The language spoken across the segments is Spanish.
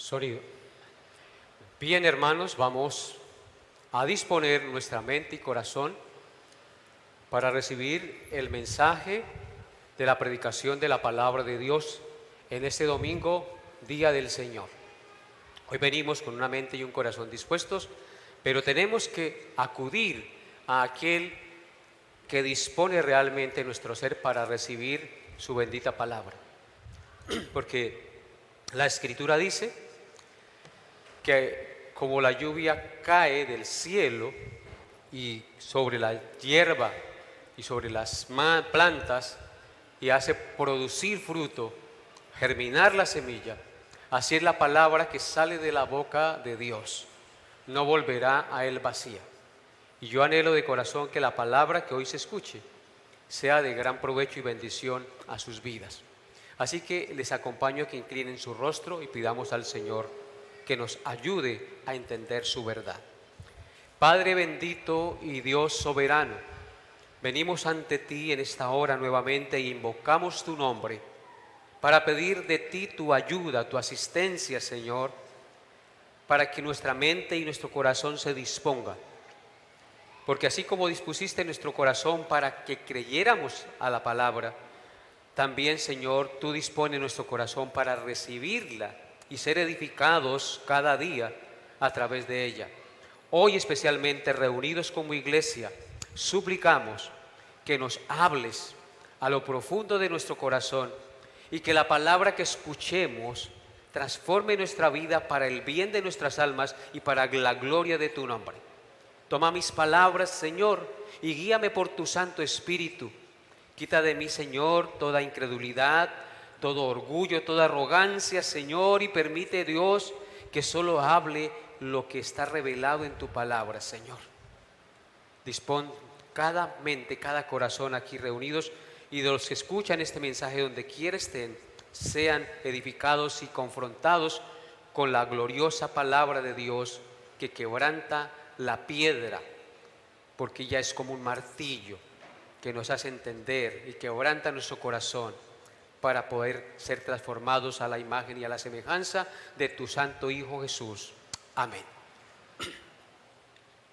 Sonido. Bien, hermanos, vamos a disponer nuestra mente y corazón para recibir el mensaje de la predicación de la palabra de Dios en este domingo, Día del Señor. Hoy venimos con una mente y un corazón dispuestos, pero tenemos que acudir a aquel que dispone realmente nuestro ser para recibir su bendita palabra. Porque la Escritura dice que como la lluvia cae del cielo y sobre la hierba y sobre las plantas y hace producir fruto, germinar la semilla, así es la palabra que sale de la boca de Dios, no volverá a él vacía. Y yo anhelo de corazón que la palabra que hoy se escuche sea de gran provecho y bendición a sus vidas. Así que les acompaño a que inclinen su rostro y pidamos al Señor que nos ayude a entender su verdad. Padre bendito y Dios soberano, venimos ante ti en esta hora nuevamente e invocamos tu nombre para pedir de ti tu ayuda, tu asistencia, Señor, para que nuestra mente y nuestro corazón se dispongan. Porque así como dispusiste nuestro corazón para que creyéramos a la palabra, también, Señor, tú dispones nuestro corazón para recibirla y ser edificados cada día a través de ella. Hoy especialmente reunidos como iglesia, suplicamos que nos hables a lo profundo de nuestro corazón y que la palabra que escuchemos transforme nuestra vida para el bien de nuestras almas y para la gloria de tu nombre. Toma mis palabras, Señor, y guíame por tu Santo Espíritu. Quita de mí, Señor, toda incredulidad, todo orgullo, toda arrogancia, Señor, y permite, Dios, que solo hable lo que está revelado en tu palabra, Señor. Dispón cada mente, cada corazón aquí reunidos y de los que escuchan este mensaje donde quiera estén, sean edificados y confrontados con la gloriosa palabra de Dios que quebranta la piedra, porque ya es como un martillo que nos hace entender y quebranta nuestro corazón para poder ser transformados a la imagen y a la semejanza de tu Santo Hijo Jesús. Amén.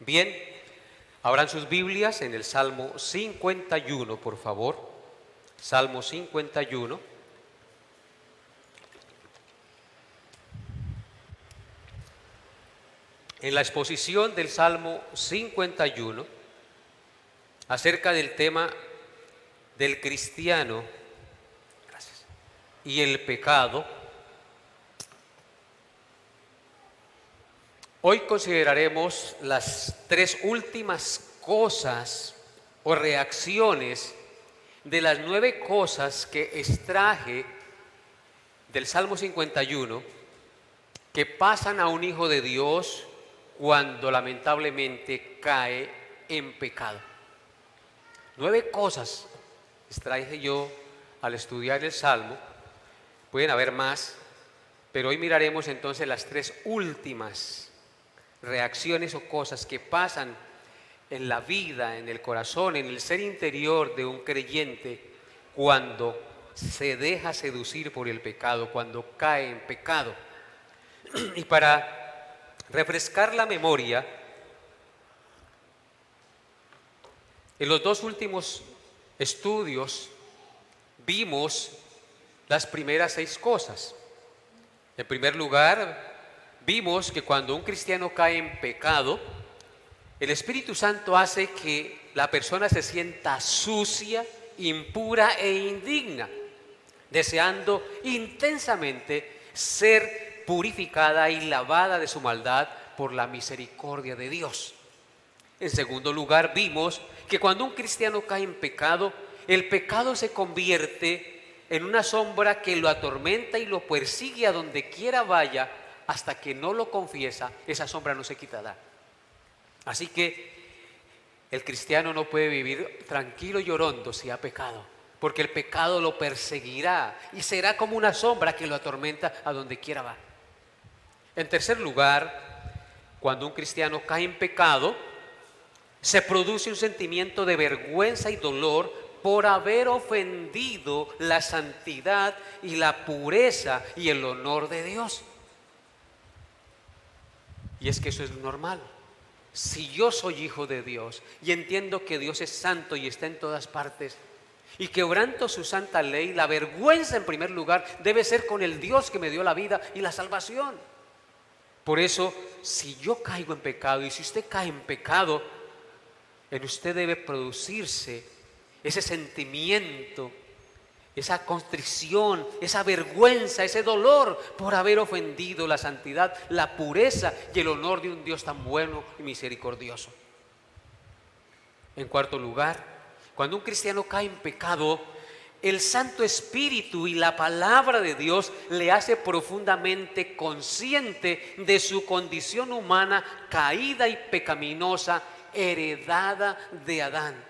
Bien, abran sus Biblias en el Salmo 51, por favor. Salmo 51. En la exposición del Salmo 51, acerca del tema del cristiano y el pecado, hoy consideraremos las tres últimas cosas o reacciones de las 9 cosas que extraje del Salmo 51 que pasan a un hijo de Dios cuando lamentablemente cae en pecado. 9 cosas extraje yo al estudiar el Salmo. Pueden haber más, pero hoy miraremos entonces las 3 últimas reacciones o cosas que pasan en la vida, en el corazón, en el ser interior de un creyente cuando se deja seducir por el pecado, cuando cae en pecado. Y para refrescar la memoria, en los 2 últimos estudios vimos las primeras 6 cosas. En primer lugar, vimos que cuando un cristiano cae en pecado, el Espíritu Santo hace que la persona se sienta sucia, impura e indigna, deseando intensamente ser purificada y lavada de su maldad por la misericordia de Dios. En segundo lugar, vimos que cuando un cristiano cae en pecado, el pecado se convierte en una sombra que lo atormenta y lo persigue a donde quiera vaya, hasta que no lo confiesa, esa sombra no se quitará. Así que el cristiano no puede vivir tranquilo y orondo si ha pecado, porque el pecado lo perseguirá y será como una sombra que lo atormenta a donde quiera va. En tercer lugar, cuando un cristiano cae en pecado, se produce un sentimiento de vergüenza y dolor por haber ofendido la santidad y la pureza y el honor de Dios. Y es que eso es lo normal. Si yo soy hijo de Dios y entiendo que Dios es santo y está en todas partes, y quebranto su santa ley, la vergüenza en primer lugar debe ser con el Dios que me dio la vida y la salvación. Por eso, si yo caigo en pecado y si usted cae en pecado, en usted debe producirse ese sentimiento, esa constricción, esa vergüenza, ese dolor por haber ofendido la santidad, la pureza y el honor de un Dios tan bueno y misericordioso. En cuarto lugar, cuando un cristiano cae en pecado, el Santo Espíritu y la palabra de Dios le hace profundamente consciente de su condición humana caída y pecaminosa, heredada de Adán.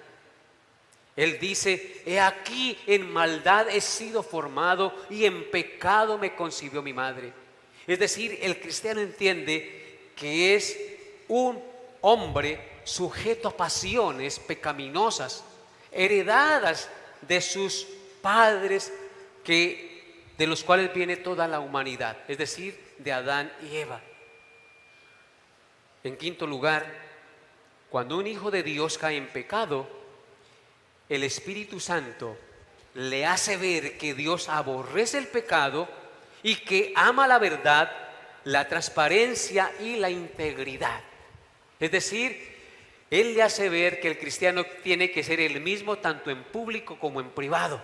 Él dice: he aquí, en maldad he sido formado y en pecado me concibió mi madre. Es decir, el cristiano entiende que es un hombre sujeto a pasiones pecaminosas, heredadas de sus padres, de los cuales viene toda la humanidad, es decir, de Adán y Eva. En quinto lugar, cuando un hijo de Dios cae en pecado, el Espíritu Santo le hace ver que Dios aborrece el pecado y que ama la verdad, la transparencia y la integridad. Es decir, Él le hace ver que el cristiano tiene que ser el mismo tanto en público como en privado.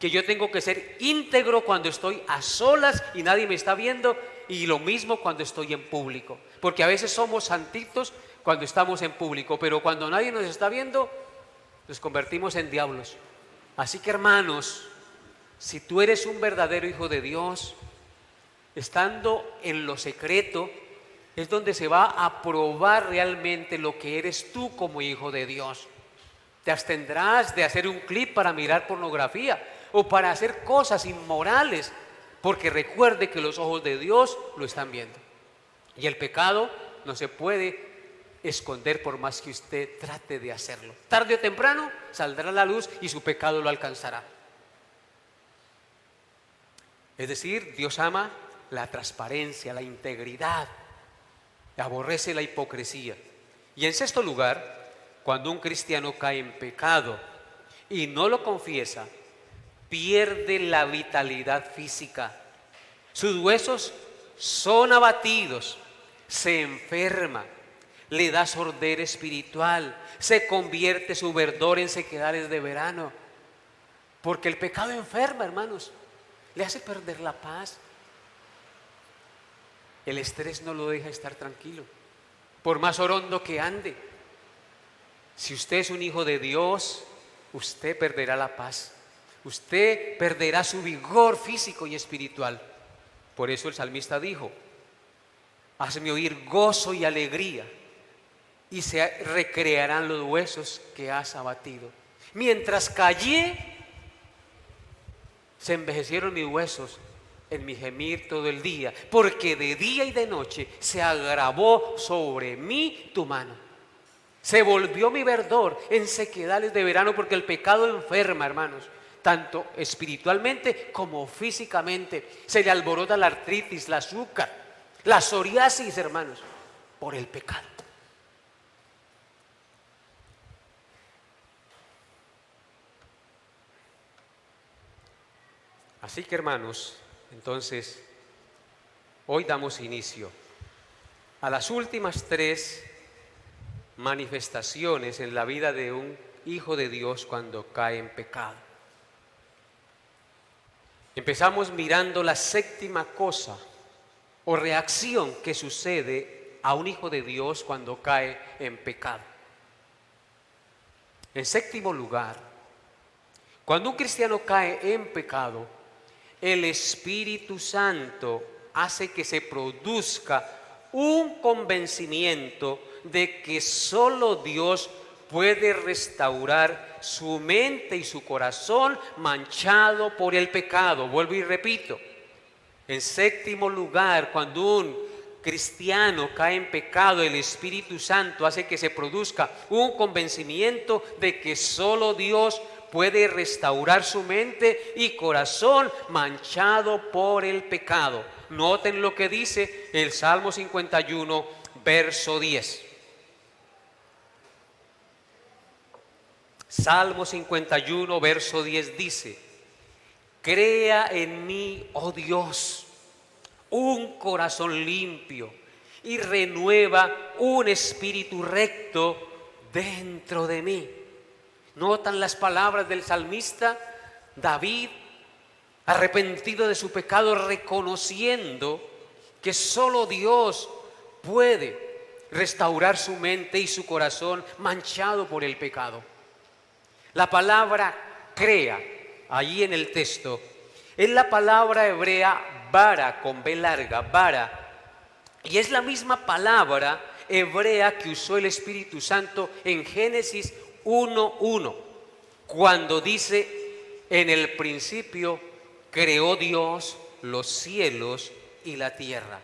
Que yo tengo que ser íntegro cuando estoy a solas y nadie me está viendo, y lo mismo cuando estoy en público. Porque a veces somos santitos cuando estamos en público, pero cuando nadie nos está viendo, nos convertimos en diablos. Así que, hermanos, si tú eres un verdadero hijo de Dios, estando en lo secreto, es donde se va a probar realmente lo que eres tú como hijo de Dios. Te abstendrás de hacer un clip para mirar pornografía o para hacer cosas inmorales, porque recuerde que los ojos de Dios lo están viendo. Y el pecado no se puede esconder por más que usted trate de hacerlo. Tarde o temprano saldrá a la luz y su pecado lo alcanzará. Es decir, Dios ama la transparencia, la integridad, aborrece la hipocresía. Y en sexto lugar, cuando un cristiano cae en pecado y no lo confiesa, pierde la vitalidad física. Sus huesos son abatidos, se enferma, le da sordera espiritual, se convierte su verdor en sequedades de verano. Porque el pecado enferma, hermanos, le hace perder la paz. El estrés no lo deja estar tranquilo, por más orondo que ande. Si usted es un hijo de Dios, usted perderá la paz, usted perderá su vigor físico y espiritual. Por eso el salmista dijo: hazme oír gozo y alegría, y se recrearán los huesos que has abatido. Mientras callé, se envejecieron mis huesos en mi gemir todo el día, porque de día y de noche se agravó sobre mí tu mano. Se volvió mi verdor en sequedades de verano, porque el pecado enferma, hermanos, tanto espiritualmente como físicamente. Se le alborota la artritis, la azúcar, la psoriasis, hermanos, por el pecado. Así que, hermanos, entonces, hoy damos inicio a las últimas tres manifestaciones en la vida de un hijo de Dios cuando cae en pecado. Empezamos mirando la séptima cosa o reacción que sucede a un hijo de Dios cuando cae en pecado. En séptimo lugar, cuando un cristiano cae en pecado, el Espíritu Santo hace que se produzca un convencimiento de que solo Dios puede restaurar su mente y su corazón manchado por el pecado. Vuelvo y repito. En séptimo lugar, cuando un cristiano cae en pecado, el Espíritu Santo hace que se produzca un convencimiento de que solo Dios puede restaurar su mente y corazón manchado por el pecado. Noten lo que dice el Salmo 51, verso 10. Salmo 51, verso 10 dice: crea en mí, oh Dios, un corazón limpio y renueva un espíritu recto dentro de mí. ¿Notan las palabras del salmista David, arrepentido de su pecado, reconociendo que solo Dios puede restaurar su mente y su corazón manchado por el pecado? La palabra crea, allí en el texto, es la palabra hebrea bara, con B larga, bara, y es la misma palabra hebrea que usó el Espíritu Santo en Génesis 1:1, cuando dice: en el principio creó Dios los cielos y la tierra.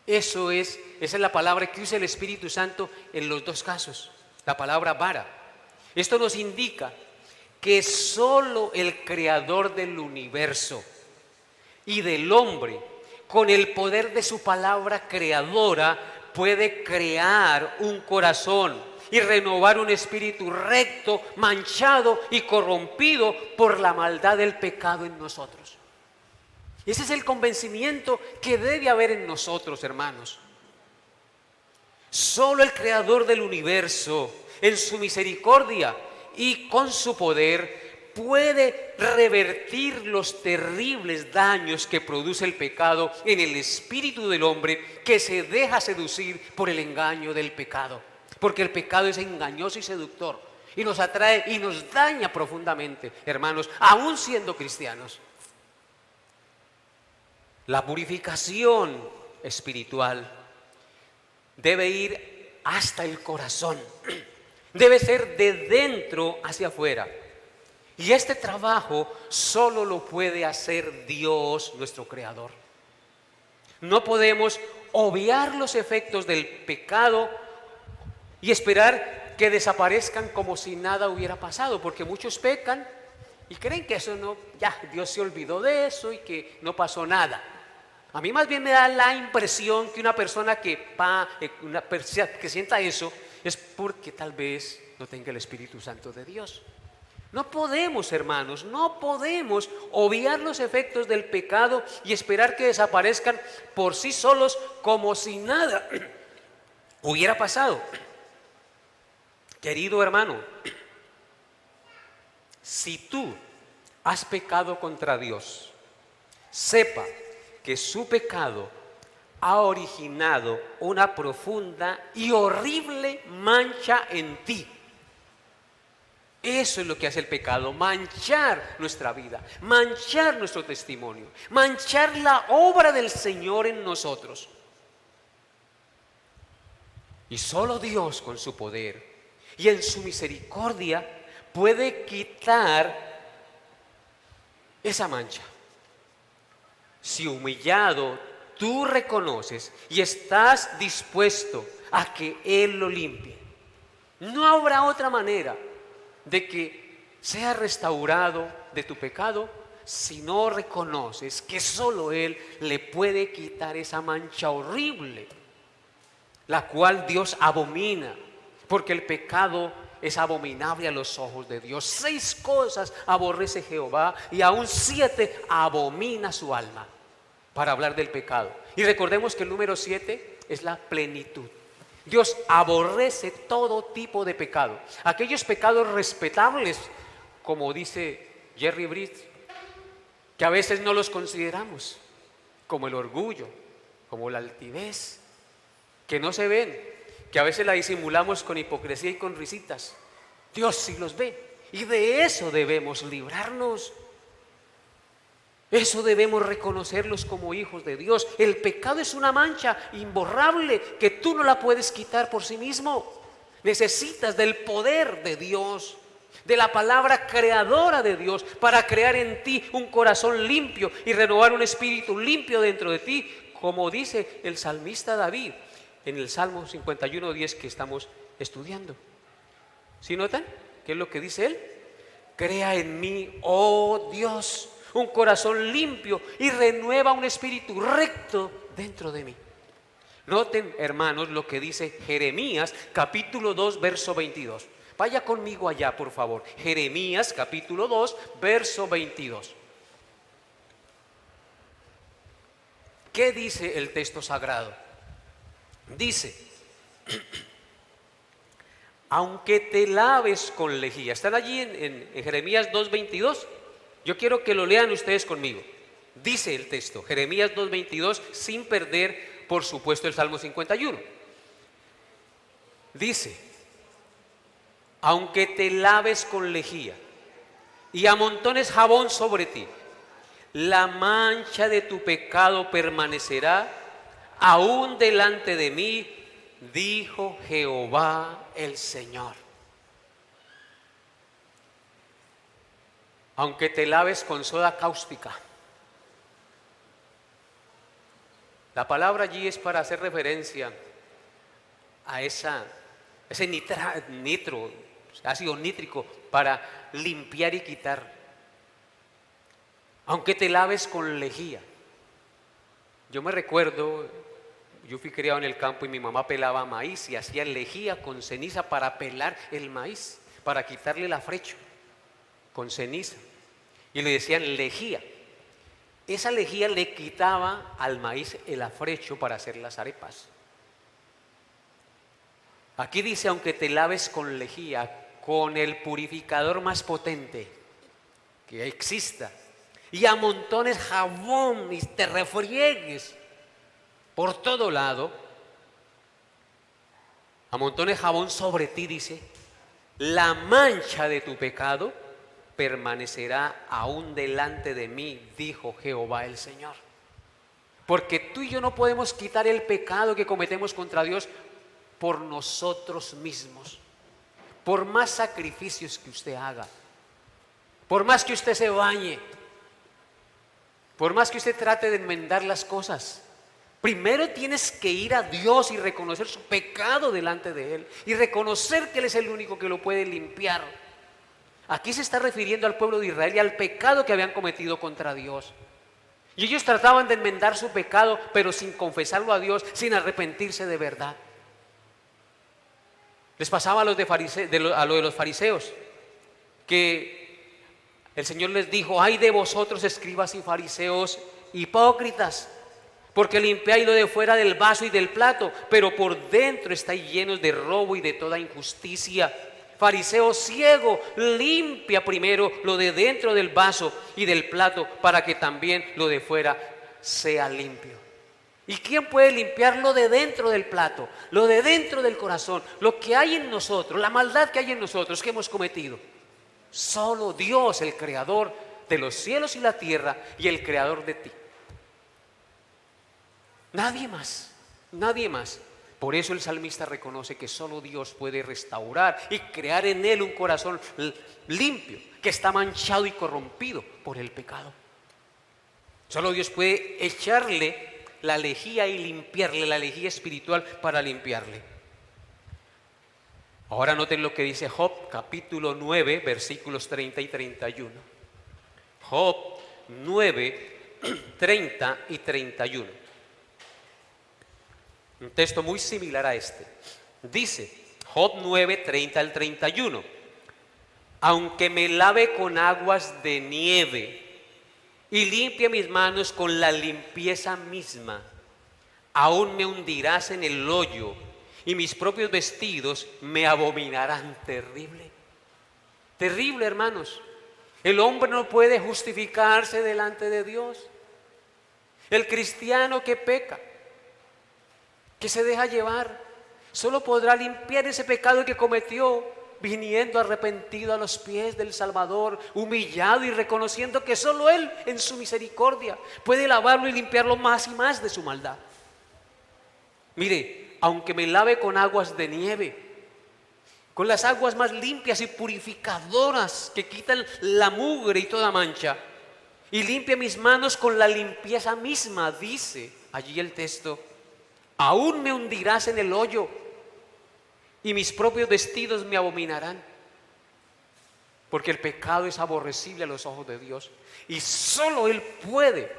Esa es la palabra que usa el Espíritu Santo en los dos casos, la palabra bara. Esto nos indica que solo el creador del universo y del hombre, con el poder de su palabra creadora, puede crear un corazón y renovar un espíritu recto, manchado y corrompido por la maldad del pecado en nosotros. Ese es el convencimiento que debe haber en nosotros, hermanos. Solo el creador del universo, en su misericordia y con su poder, puede revertir los terribles daños que produce el pecado en el espíritu del hombre que se deja seducir por el engaño del pecado. Porque el pecado es engañoso y seductor y nos atrae y nos daña profundamente, hermanos, aún siendo cristianos. La purificación espiritual debe ir hasta el corazón, debe ser de dentro hacia afuera. Y este trabajo solo lo puede hacer Dios, nuestro Creador. No podemos obviar los efectos del pecado y esperar que desaparezcan como si nada hubiera pasado, porque muchos pecan y creen que eso no, ya Dios se olvidó de eso y que no pasó nada. A mí más bien me da la impresión que una persona que sienta eso es porque tal vez no tenga el Espíritu Santo de Dios. No podemos, hermanos, no podemos obviar los efectos del pecado y esperar que desaparezcan por sí solos como si nada hubiera pasado. Querido hermano, si tú has pecado contra Dios, sepa que su pecado ha originado una profunda y horrible mancha en ti. Eso es lo que hace el pecado: manchar nuestra vida, manchar nuestro testimonio, manchar la obra del Señor en nosotros. Y solo Dios, con su poder y en su misericordia, puede quitar esa mancha. Si humillado tú reconoces y estás dispuesto a que Él lo limpie, no habrá otra manera de que sea restaurado de tu pecado si no reconoces que solo Él le puede quitar esa mancha horrible, la cual Dios abomina, porque el pecado es abominable a los ojos de Dios. 6 cosas aborrece Jehová y aún 7 abomina su alma, para hablar del pecado. Y recordemos que el número 7 es la plenitud. Dios aborrece todo tipo de pecado. Aquellos pecados respetables, como dice Jerry Britt, que a veces no los consideramos, como el orgullo, como la altivez, que no se ven, que a veces la disimulamos con hipocresía y con risitas. Dios sí los ve, y de eso debemos librarnos. Eso debemos reconocerlos como hijos de Dios. El pecado es una mancha imborrable que tú no la puedes quitar por sí mismo. Necesitas del poder de Dios, de la palabra creadora de Dios, para crear en ti un corazón limpio y renovar un espíritu limpio dentro de ti, como dice el salmista David en el Salmo 51:10 que estamos estudiando. ¿Sí notan qué es lo que dice él? Crea en mí, oh Dios, un corazón limpio y renueva un espíritu recto dentro de mí. Noten, hermanos, lo que dice Jeremías capítulo 2, verso 22. Vaya conmigo allá, por favor. Jeremías capítulo 2, verso 22. ¿Qué dice el texto sagrado? Dice: aunque te laves con lejía. ¿Están allí en Jeremías 2:22? Yo quiero que lo lean ustedes conmigo. Dice el texto, Jeremías 2:22, sin perder, por supuesto, el Salmo 51. Dice: aunque te laves con lejía y amontones jabón sobre ti, la mancha de tu pecado permanecerá aún delante de mí, dijo Jehová el Señor. Aunque te laves con soda cáustica. La palabra allí es para hacer referencia a ese nitro, ácido nítrico, para limpiar y quitar. Aunque te laves con lejía. Yo me recuerdo, yo fui criado en el campo y mi mamá pelaba maíz y hacía lejía con ceniza para pelar el maíz, para quitarle el afrecho con ceniza. Y le decían lejía. Esa lejía le quitaba al maíz el afrecho para hacer las arepas. Aquí dice: aunque te laves con lejía, con el purificador más potente que exista, y amontones jabón y te refriegues por todo lado, amontones jabón sobre ti, dice, la mancha de tu pecado permanecerá aún delante de mí, dijo Jehová el Señor. Porque tú y yo no podemos quitar el pecado que cometemos contra Dios por nosotros mismos. Por más sacrificios que usted haga, por más que usted se bañe, por más que usted trate de enmendar las cosas, primero tienes que ir a Dios y reconocer su pecado delante de Él y reconocer que Él es el único que lo puede limpiar. Aquí se está refiriendo al pueblo de Israel y al pecado que habían cometido contra Dios. Y ellos trataban de enmendar su pecado, pero sin confesarlo a Dios, sin arrepentirse de verdad. Les pasaba a lo de los fariseos, que el Señor les dijo: ay de vosotros, escribas y fariseos hipócritas, porque limpiáis lo de fuera del vaso y del plato, pero por dentro estáis llenos de robo y de toda injusticia. Fariseo ciego, limpia primero lo de dentro del vaso y del plato, para que también lo de fuera sea limpio. ¿Y quién puede limpiar lo de dentro del plato, lo de dentro del corazón, lo que hay en nosotros, la maldad que hay en nosotros, que hemos cometido? Solo Dios, el creador de los cielos y la tierra, y el creador de ti. Nadie más, nadie más. Por eso el salmista reconoce que solo Dios puede restaurar y crear en él un corazón limpio, que está manchado y corrompido por el pecado. Solo Dios puede echarle la lejía y limpiarle, la lejía espiritual para limpiarle. Ahora noten lo que dice Job capítulo 9, versículos 30 y 31. Job 9, 30 y 31. Un texto muy similar a este. Dice Job 9, 30 al 31. Aunque me lave con aguas de nieve y limpie mis manos con la limpieza misma, aún me hundirás en el hoyo y mis propios vestidos me abominarán. Terrible, terrible, hermanos. El hombre no puede justificarse delante de Dios. El cristiano que peca, que se deja llevar, solo podrá limpiar ese pecado que cometió viniendo arrepentido a los pies del Salvador, humillado y reconociendo que solo Él en su misericordia puede lavarlo y limpiarlo más y más de su maldad. Mire, aunque me lave con aguas de nieve, con las aguas más limpias y purificadoras que quitan la mugre y toda mancha, y limpia mis manos con la limpieza misma, dice allí el texto, aún me hundirás en el hoyo y mis propios vestidos me abominarán. porque el pecado es aborrecible a los ojos de Dios y solo Él puede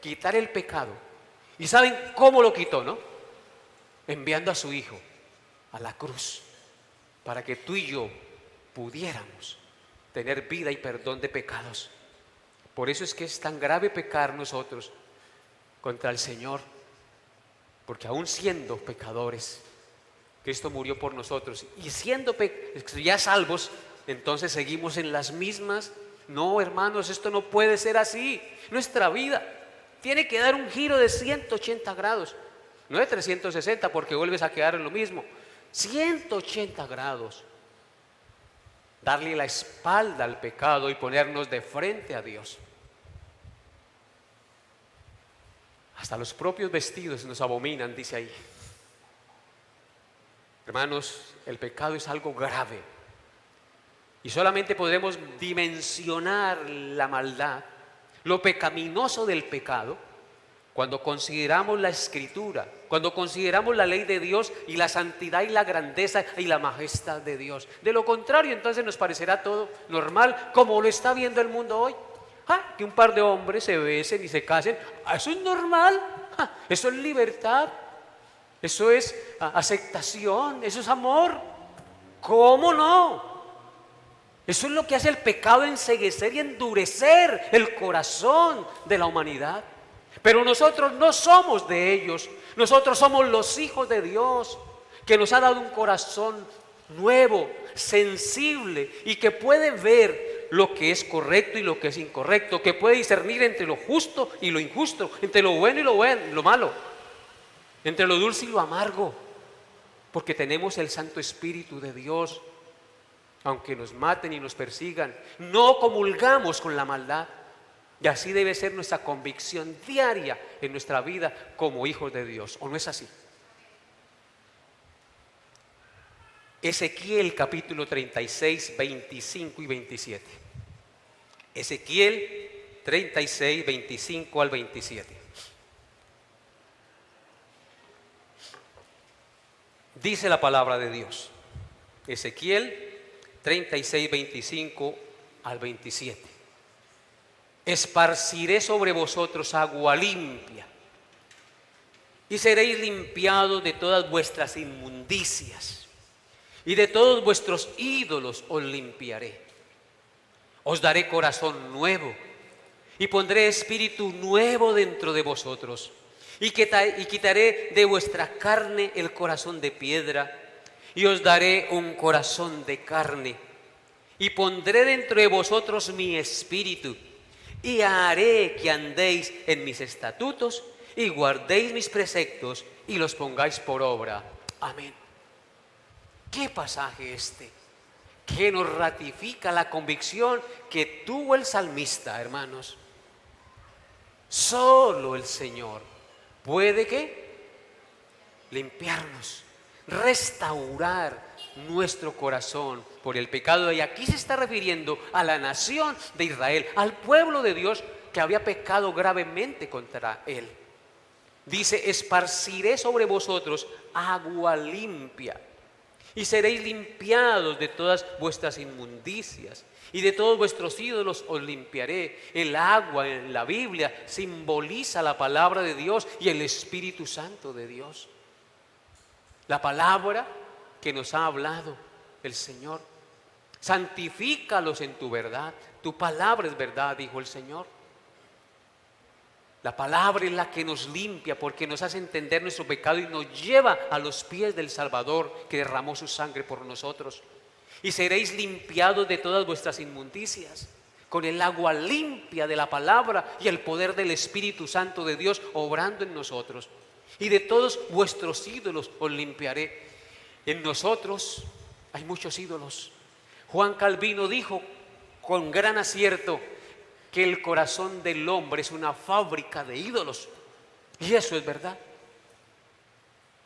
quitar el pecado. ¿Y saben cómo lo quitó, no? Enviando a su Hijo a la cruz para que tú y yo pudiéramos tener vida y perdón de pecados. Por eso es que es tan grave pecar nosotros contra el Señor, porque aún siendo pecadores, Cristo murió por nosotros, y siendo ya salvos, entonces seguimos en las mismas. No, hermanos, esto no puede ser así. Nuestra vida tiene que dar un giro de 180 grados, no de 360, porque vuelves a quedar en lo mismo. 180 grados. Darle la espalda al pecado y ponernos de frente a Dios. Hasta los propios vestidos nos abominan, dice ahí. Hermanos, el pecado es algo grave y solamente podremos dimensionar la maldad, lo pecaminoso del pecado, cuando consideramos la Escritura, cuando consideramos la ley de Dios y la santidad y la grandeza y la majestad de Dios. De lo contrario, entonces nos parecerá todo normal, como lo está viendo el mundo hoy. Que un par de hombres se besen y se casen, eso es normal, eso es libertad, eso es aceptación, eso es amor. ¿Cómo no? Eso es lo que hace el pecado, enceguecer y endurecer el corazón de la humanidad. Pero nosotros no somos de ellos, nosotros somos los hijos de Dios, que nos ha dado un corazón nuevo, sensible y que puede ver lo que es correcto y lo que es incorrecto, que puede discernir entre lo justo y lo injusto, entre lo bueno y lo malo, entre lo dulce y lo amargo, porque tenemos el Santo Espíritu de Dios. Aunque nos maten y nos persigan, no comulgamos con la maldad. Y así debe ser nuestra convicción diaria en nuestra vida como hijos de Dios. ¿O no es así? Ezequiel capítulo 36, 25 y 27. Ezequiel 36, 25 al 27. Dice la palabra de Dios. Ezequiel 36, 25 al 27. Esparciré sobre vosotros agua limpia y seréis limpiados de todas vuestras inmundicias y de todos vuestros ídolos os limpiaré. Os daré corazón nuevo y pondré espíritu nuevo dentro de vosotros y quitaré de vuestra carne el corazón de piedra y os daré un corazón de carne y pondré dentro de vosotros mi espíritu y haré que andéis en mis estatutos y guardéis mis preceptos y los pongáis por obra. Amén. ¿Qué pasaje este? Que nos ratifica la convicción que tuvo el salmista, hermanos. Solo el Señor puede ¿qué? Limpiarnos, restaurar nuestro corazón por el pecado. Y aquí se está refiriendo a la nación de Israel, al pueblo de Dios que había pecado gravemente contra él. Dice: esparciré sobre vosotros agua limpia y seréis limpiados de todas vuestras inmundicias y de todos vuestros ídolos os limpiaré. El agua en la Biblia simboliza la palabra de Dios y el Espíritu Santo de Dios. La palabra que nos ha hablado el Señor. Santifícalos en tu verdad. Tu palabra es verdad, dijo el Señor. La palabra es la que nos limpia porque nos hace entender nuestro pecado y nos lleva a los pies del Salvador que derramó su sangre por nosotros. Y seréis limpiados de todas vuestras inmundicias con el agua limpia de la palabra y el poder del Espíritu Santo de Dios obrando en nosotros. Y de todos vuestros ídolos os limpiaré. En nosotros hay muchos ídolos. Juan Calvino dijo con gran acierto que el corazón del hombre es una fábrica de ídolos. Y eso es verdad.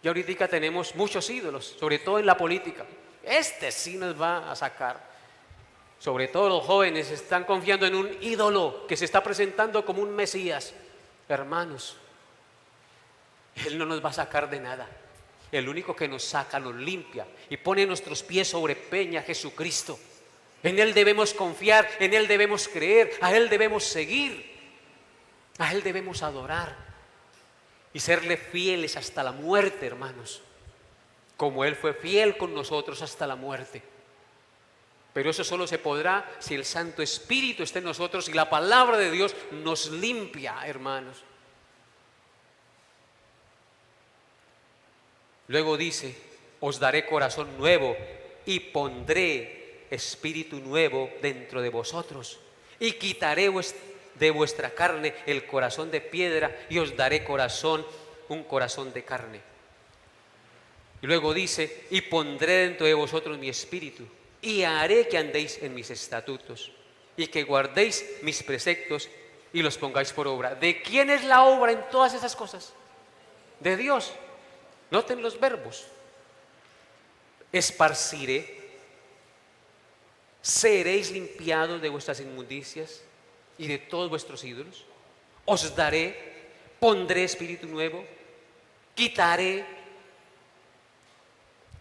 Y ahorita tenemos muchos ídolos, sobre todo en la política. Este sí nos va a sacar. Sobre todo los jóvenes están confiando en un ídolo que se está presentando como un Mesías. Hermanos, Él no nos va a sacar de nada. El único que nos saca, nos limpia y pone nuestros pies sobre peña, Jesucristo. En Él debemos confiar, en Él debemos creer, a Él debemos seguir, a Él debemos adorar y serle fieles hasta la muerte, hermanos, como Él fue fiel con nosotros hasta la muerte. Pero eso solo se podrá si el Santo Espíritu está en nosotros y la palabra de Dios nos limpia, hermanos. Luego dice, os daré corazón nuevo y pondré espíritu nuevo dentro de vosotros. Y quitaré de vuestra carne el corazón de piedra y os daré un corazón de carne. Y luego dice, y pondré dentro de vosotros mi espíritu y haré que andéis en mis estatutos y que guardéis mis preceptos y los pongáis por obra. ¿De quién es la obra en todas esas cosas? De Dios. Noten los verbos. Esparciré, seréis limpiados de vuestras inmundicias y de todos vuestros ídolos. Os daré, pondré espíritu nuevo, quitaré,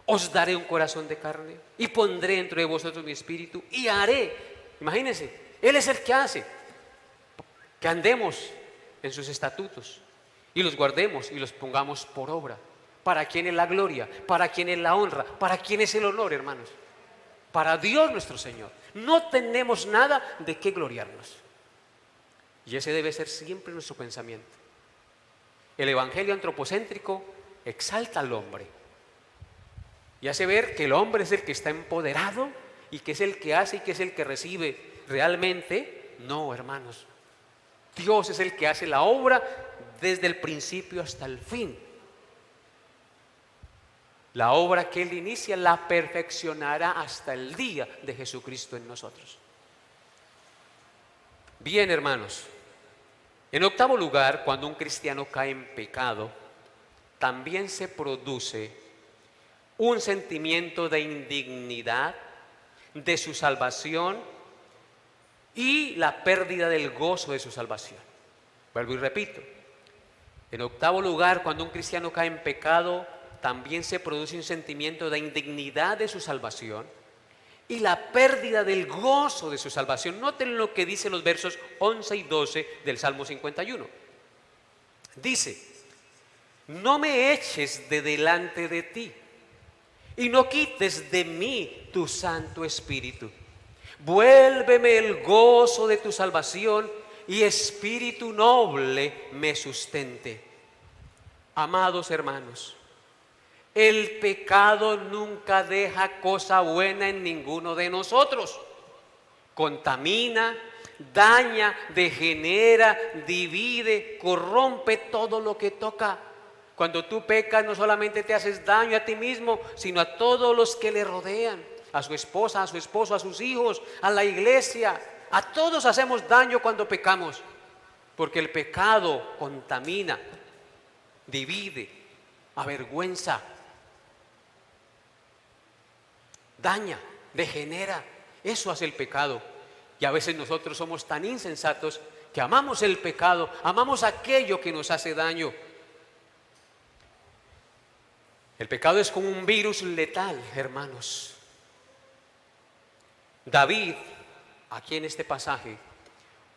os daré un corazón de carne y pondré dentro de vosotros mi espíritu y haré. Imagínense, Él es el que hace que andemos en sus estatutos y los guardemos y los pongamos por obra. ¿Para quién es la gloria? ¿Para quién es la honra? ¿Para quién es el honor, hermanos? Para Dios nuestro Señor. No tenemos nada de qué gloriarnos. Y ese debe ser siempre nuestro pensamiento. El evangelio antropocéntrico exalta al hombre y hace ver que el hombre es el que está empoderado y que es el que hace y que es el que recibe. Realmente, no, hermanos. Dios es el que hace la obra desde el principio hasta el fin. La obra que Él inicia la perfeccionará hasta el día de Jesucristo en nosotros. Bien, hermanos, en octavo lugar, cuando un cristiano cae en pecado, también se produce un sentimiento de indignidad de su salvación y la pérdida del gozo de su salvación. Vuelvo y repito, en octavo lugar, cuando un cristiano cae en pecado, también se produce un sentimiento de indignidad de su salvación y la pérdida del gozo de su salvación. Noten lo que dice los versos 11 y 12 del Salmo 51. Dice, no me eches de delante de ti y no quites de mí tu Santo Espíritu. Vuélveme el gozo de tu salvación y espíritu noble me sustente. Amados hermanos, el pecado nunca deja cosa buena en ninguno de nosotros. Contamina, daña, degenera, divide, corrompe todo lo que toca. Cuando tú pecas no solamente te haces daño a ti mismo, sino a todos los que le rodean, a su esposa, a su esposo, a sus hijos, a la iglesia. A todos hacemos daño cuando pecamos, porque el pecado contamina, divide, avergüenza, daña, degenera. Eso hace el pecado. Y a veces nosotros somos tan insensatos que amamos el pecado, amamos aquello que nos hace daño. El pecado es como un virus letal, hermanos. David, aquí en este pasaje,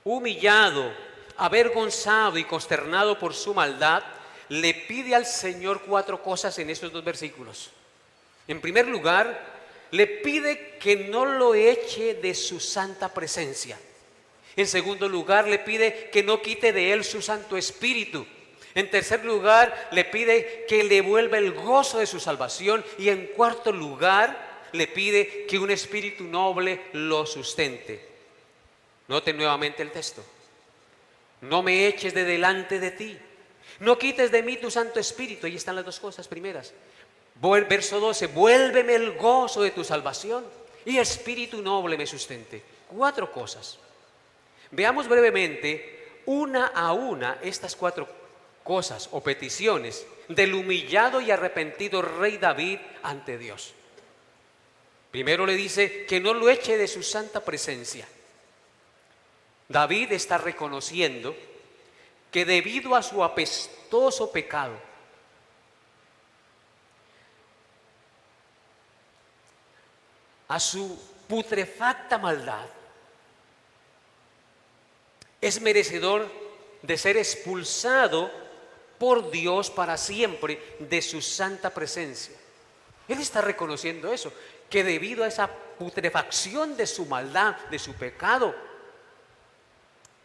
humillado, avergonzado y consternado por su maldad, le pide al Señor 4 cosas en estos 2 versículos. En primer lugar, le pide que no lo eche de su santa presencia. En segundo lugar, le pide que no quite de él su Santo Espíritu. En tercer lugar, le pide que le vuelva el gozo de su salvación. Y en cuarto lugar, le pide que un espíritu noble lo sustente. Noten nuevamente el texto. No me eches de delante de ti. No quites de mí tu Santo Espíritu. Ahí están las 2 cosas primeras. Verso 12, vuélveme el gozo de tu salvación y espíritu noble me sustente. 4 cosas. Veamos brevemente, una a una, estas 4 cosas o peticiones del humillado y arrepentido rey David ante Dios. Primero le dice que no lo eche de su santa presencia. David está reconociendo que debido a su apestoso pecado, a su putrefacta maldad, es merecedor de ser expulsado por Dios para siempre de su santa presencia. Él está reconociendo eso, que debido a esa putrefacción de su maldad, de su pecado,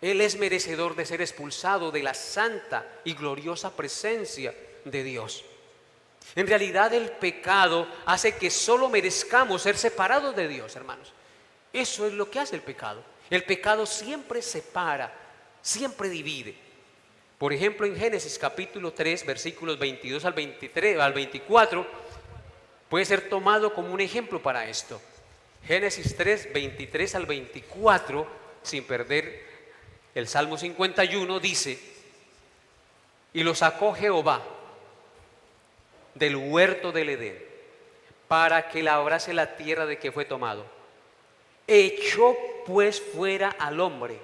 Él es merecedor de ser expulsado de la santa y gloriosa presencia de Dios. En realidad el pecado hace que solo merezcamos ser separados de Dios, hermanos. Eso es lo que hace el pecado. El pecado siempre separa, siempre divide. Por ejemplo, en Génesis capítulo 3, versículos 22 al 23, al 24, puede ser tomado como un ejemplo para esto. Génesis 3, 23 al 24, sin perder el Salmo 51, dice: y lo sacó Jehová del huerto del Edén para que labrase la tierra de que fue tomado. Echó pues fuera al hombre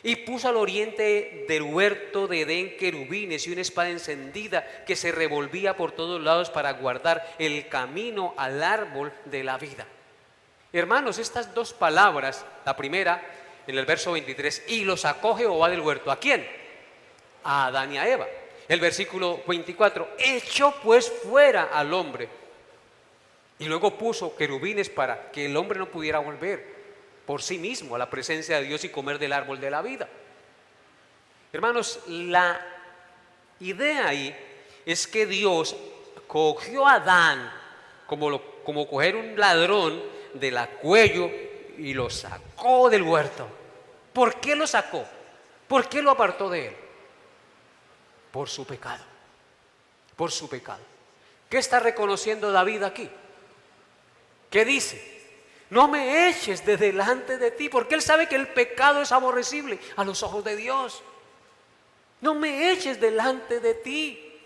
y puso al oriente del huerto de Edén querubines y una espada encendida que se revolvía por todos lados para guardar el camino al árbol de la vida. Hermanos, estas dos palabras, la primera en el verso 23, y lo sacó Jehová del huerto, ¿a quién? A Adán y a Eva. El versículo 24, echó pues fuera al hombre, y luego puso querubines para que el hombre no pudiera volver por sí mismo a la presencia de Dios y comer del árbol de la vida. Hermanos, la idea ahí es que Dios cogió a Adán como coger un ladrón de la cuello y lo sacó del huerto. ¿Por qué lo sacó? ¿Por qué lo apartó de él? Por su pecado. Por su pecado. ¿Qué está reconociendo David aquí? ¿Qué dice? No me eches de delante de ti, porque él sabe que el pecado es aborrecible a los ojos de Dios. No me eches delante de ti.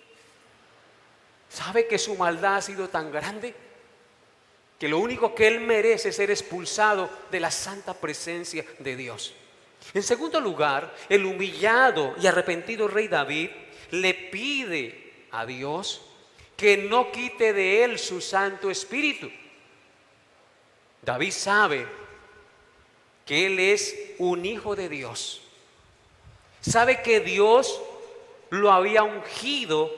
Sabe que su maldad ha sido tan grande que lo único que él merece es ser expulsado de la santa presencia de Dios. En segundo lugar, el humillado y arrepentido rey David le pide a Dios que no quite de él su Santo Espíritu. David sabe que él es un hijo de Dios. Sabe que Dios lo había ungido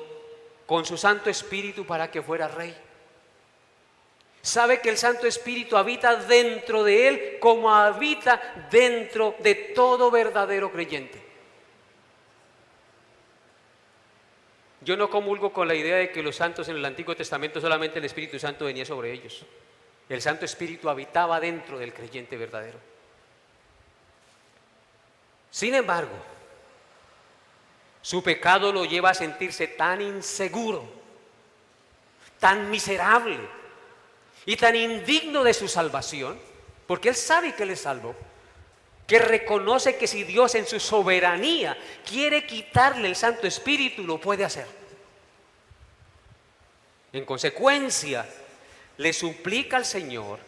con su Santo Espíritu para que fuera rey. Sabe que el Santo Espíritu habita dentro de él como habita dentro de todo verdadero creyente. Yo no comulgo con la idea de que los santos en el Antiguo Testamento solamente el Espíritu Santo venía sobre ellos. El Santo Espíritu habitaba dentro del creyente verdadero. Sin embargo, su pecado lo lleva a sentirse tan inseguro, tan miserable y tan indigno de su salvación, porque él sabe que él es salvo, que reconoce que si Dios en su soberanía quiere quitarle el Santo Espíritu, lo puede hacer. En consecuencia, le suplica al Señor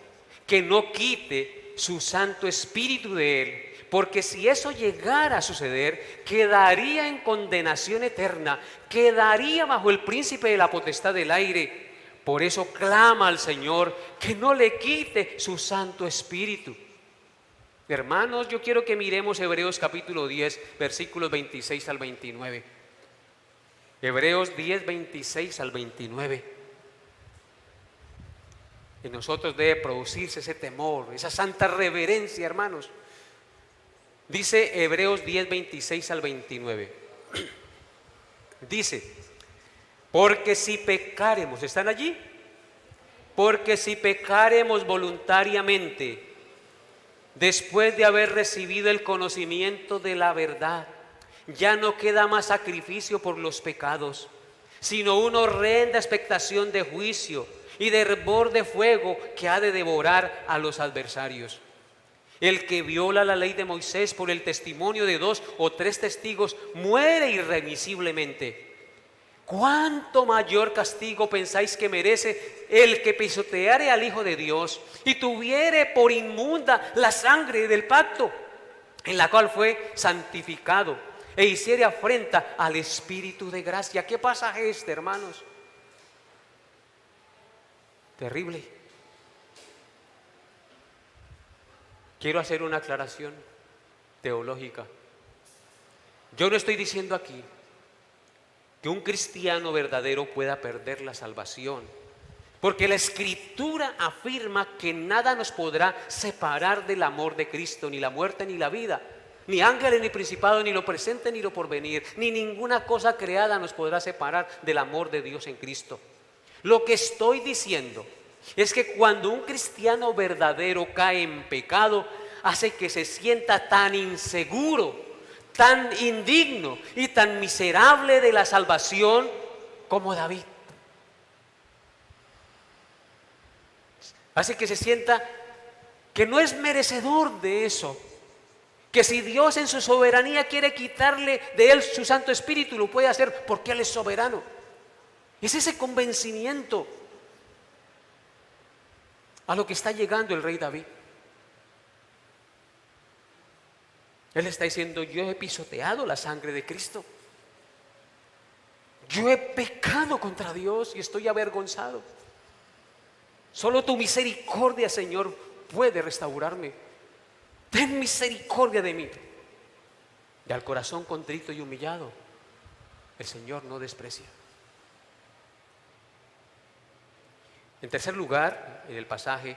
que no quite su Santo Espíritu de él, porque si eso llegara a suceder, quedaría en condenación eterna, quedaría bajo el príncipe de la potestad del aire. Por eso clama al Señor que no le quite su Santo Espíritu. Hermanos, yo quiero que miremos Hebreos capítulo 10, versículos 26 al 29. Hebreos 10, 26 al 29. En nosotros debe producirse ese temor, esa santa reverencia, hermanos. Dice Hebreos 10, 26 al 29. Dice: porque si pecaremos, ¿están allí? Porque si pecaremos voluntariamente, después de haber recibido el conocimiento de la verdad, ya no queda más sacrificio por los pecados, sino una horrenda expectación de juicio y de hervor de fuego que ha de devorar a los adversarios. El que viola la ley de Moisés por el testimonio de 2 o 3 testigos muere irremisiblemente. ¿Cuánto mayor castigo pensáis que merece el que pisoteare al Hijo de Dios y tuviere por inmunda la sangre del pacto, en la cual fue santificado, e hiciere afrenta al Espíritu de gracia? ¿Qué pasaje es este, hermanos? Terrible. quiero hacer una aclaración teológica. Yo no estoy diciendo aquí que un cristiano verdadero pueda perder la salvación, porque la Escritura afirma que nada nos podrá separar del amor de Cristo, ni la muerte ni la vida, ni ángeles ni principados, ni lo presente ni lo porvenir, ni ninguna cosa creada nos podrá separar del amor de Dios en Cristo. Lo que estoy diciendo es que cuando un cristiano verdadero cae en pecado, hace que se sienta tan inseguro, tan indigno y tan miserable de la salvación como David. Hace que se sienta que no es merecedor de eso, que si Dios en su soberanía quiere quitarle de él su Santo Espíritu, lo puede hacer porque Él es soberano. Es ese convencimiento a lo que está llegando el rey David. Él está diciendo: yo he pisoteado la sangre de Cristo, yo he pecado contra Dios y estoy avergonzado. Solo tu misericordia, Señor, puede restaurarme. Ten misericordia de mí. Y al corazón contrito y humillado, el Señor no desprecia. En tercer lugar, en el pasaje,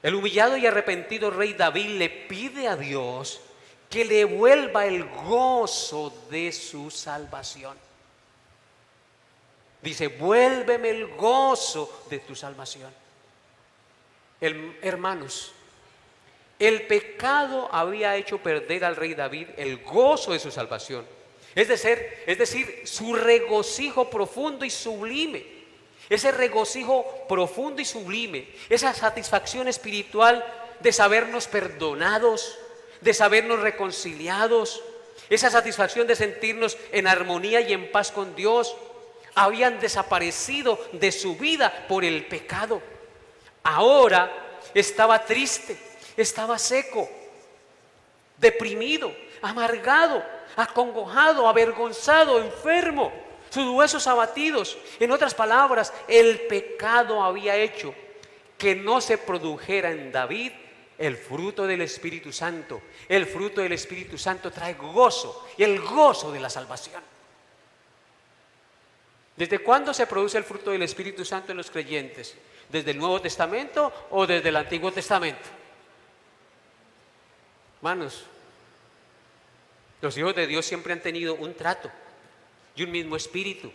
el humillado y arrepentido rey David le pide a Dios que le vuelva el gozo de su salvación. Dice: vuélveme el gozo de tu salvación. Hermanos, el pecado había hecho perder al rey David el gozo de su salvación. Es decir, su regocijo profundo y sublime. Ese regocijo profundo y sublime, esa satisfacción espiritual de sabernos perdonados, de sabernos reconciliados, esa satisfacción de sentirnos en armonía y en paz con Dios, habían desaparecido de su vida por el pecado. Ahora estaba triste, estaba seco, deprimido, amargado, acongojado, avergonzado, enfermo, sus huesos abatidos. En otras palabras, el pecado había hecho que no se produjera en David el fruto del Espíritu Santo. El fruto del Espíritu Santo trae gozo, y el gozo de la salvación. ¿Desde cuándo se produce el fruto del Espíritu Santo en los creyentes? ¿Desde el Nuevo Testamento o desde el Antiguo Testamento? Hermanos, los hijos de Dios siempre han tenido un trato y un mismo espíritu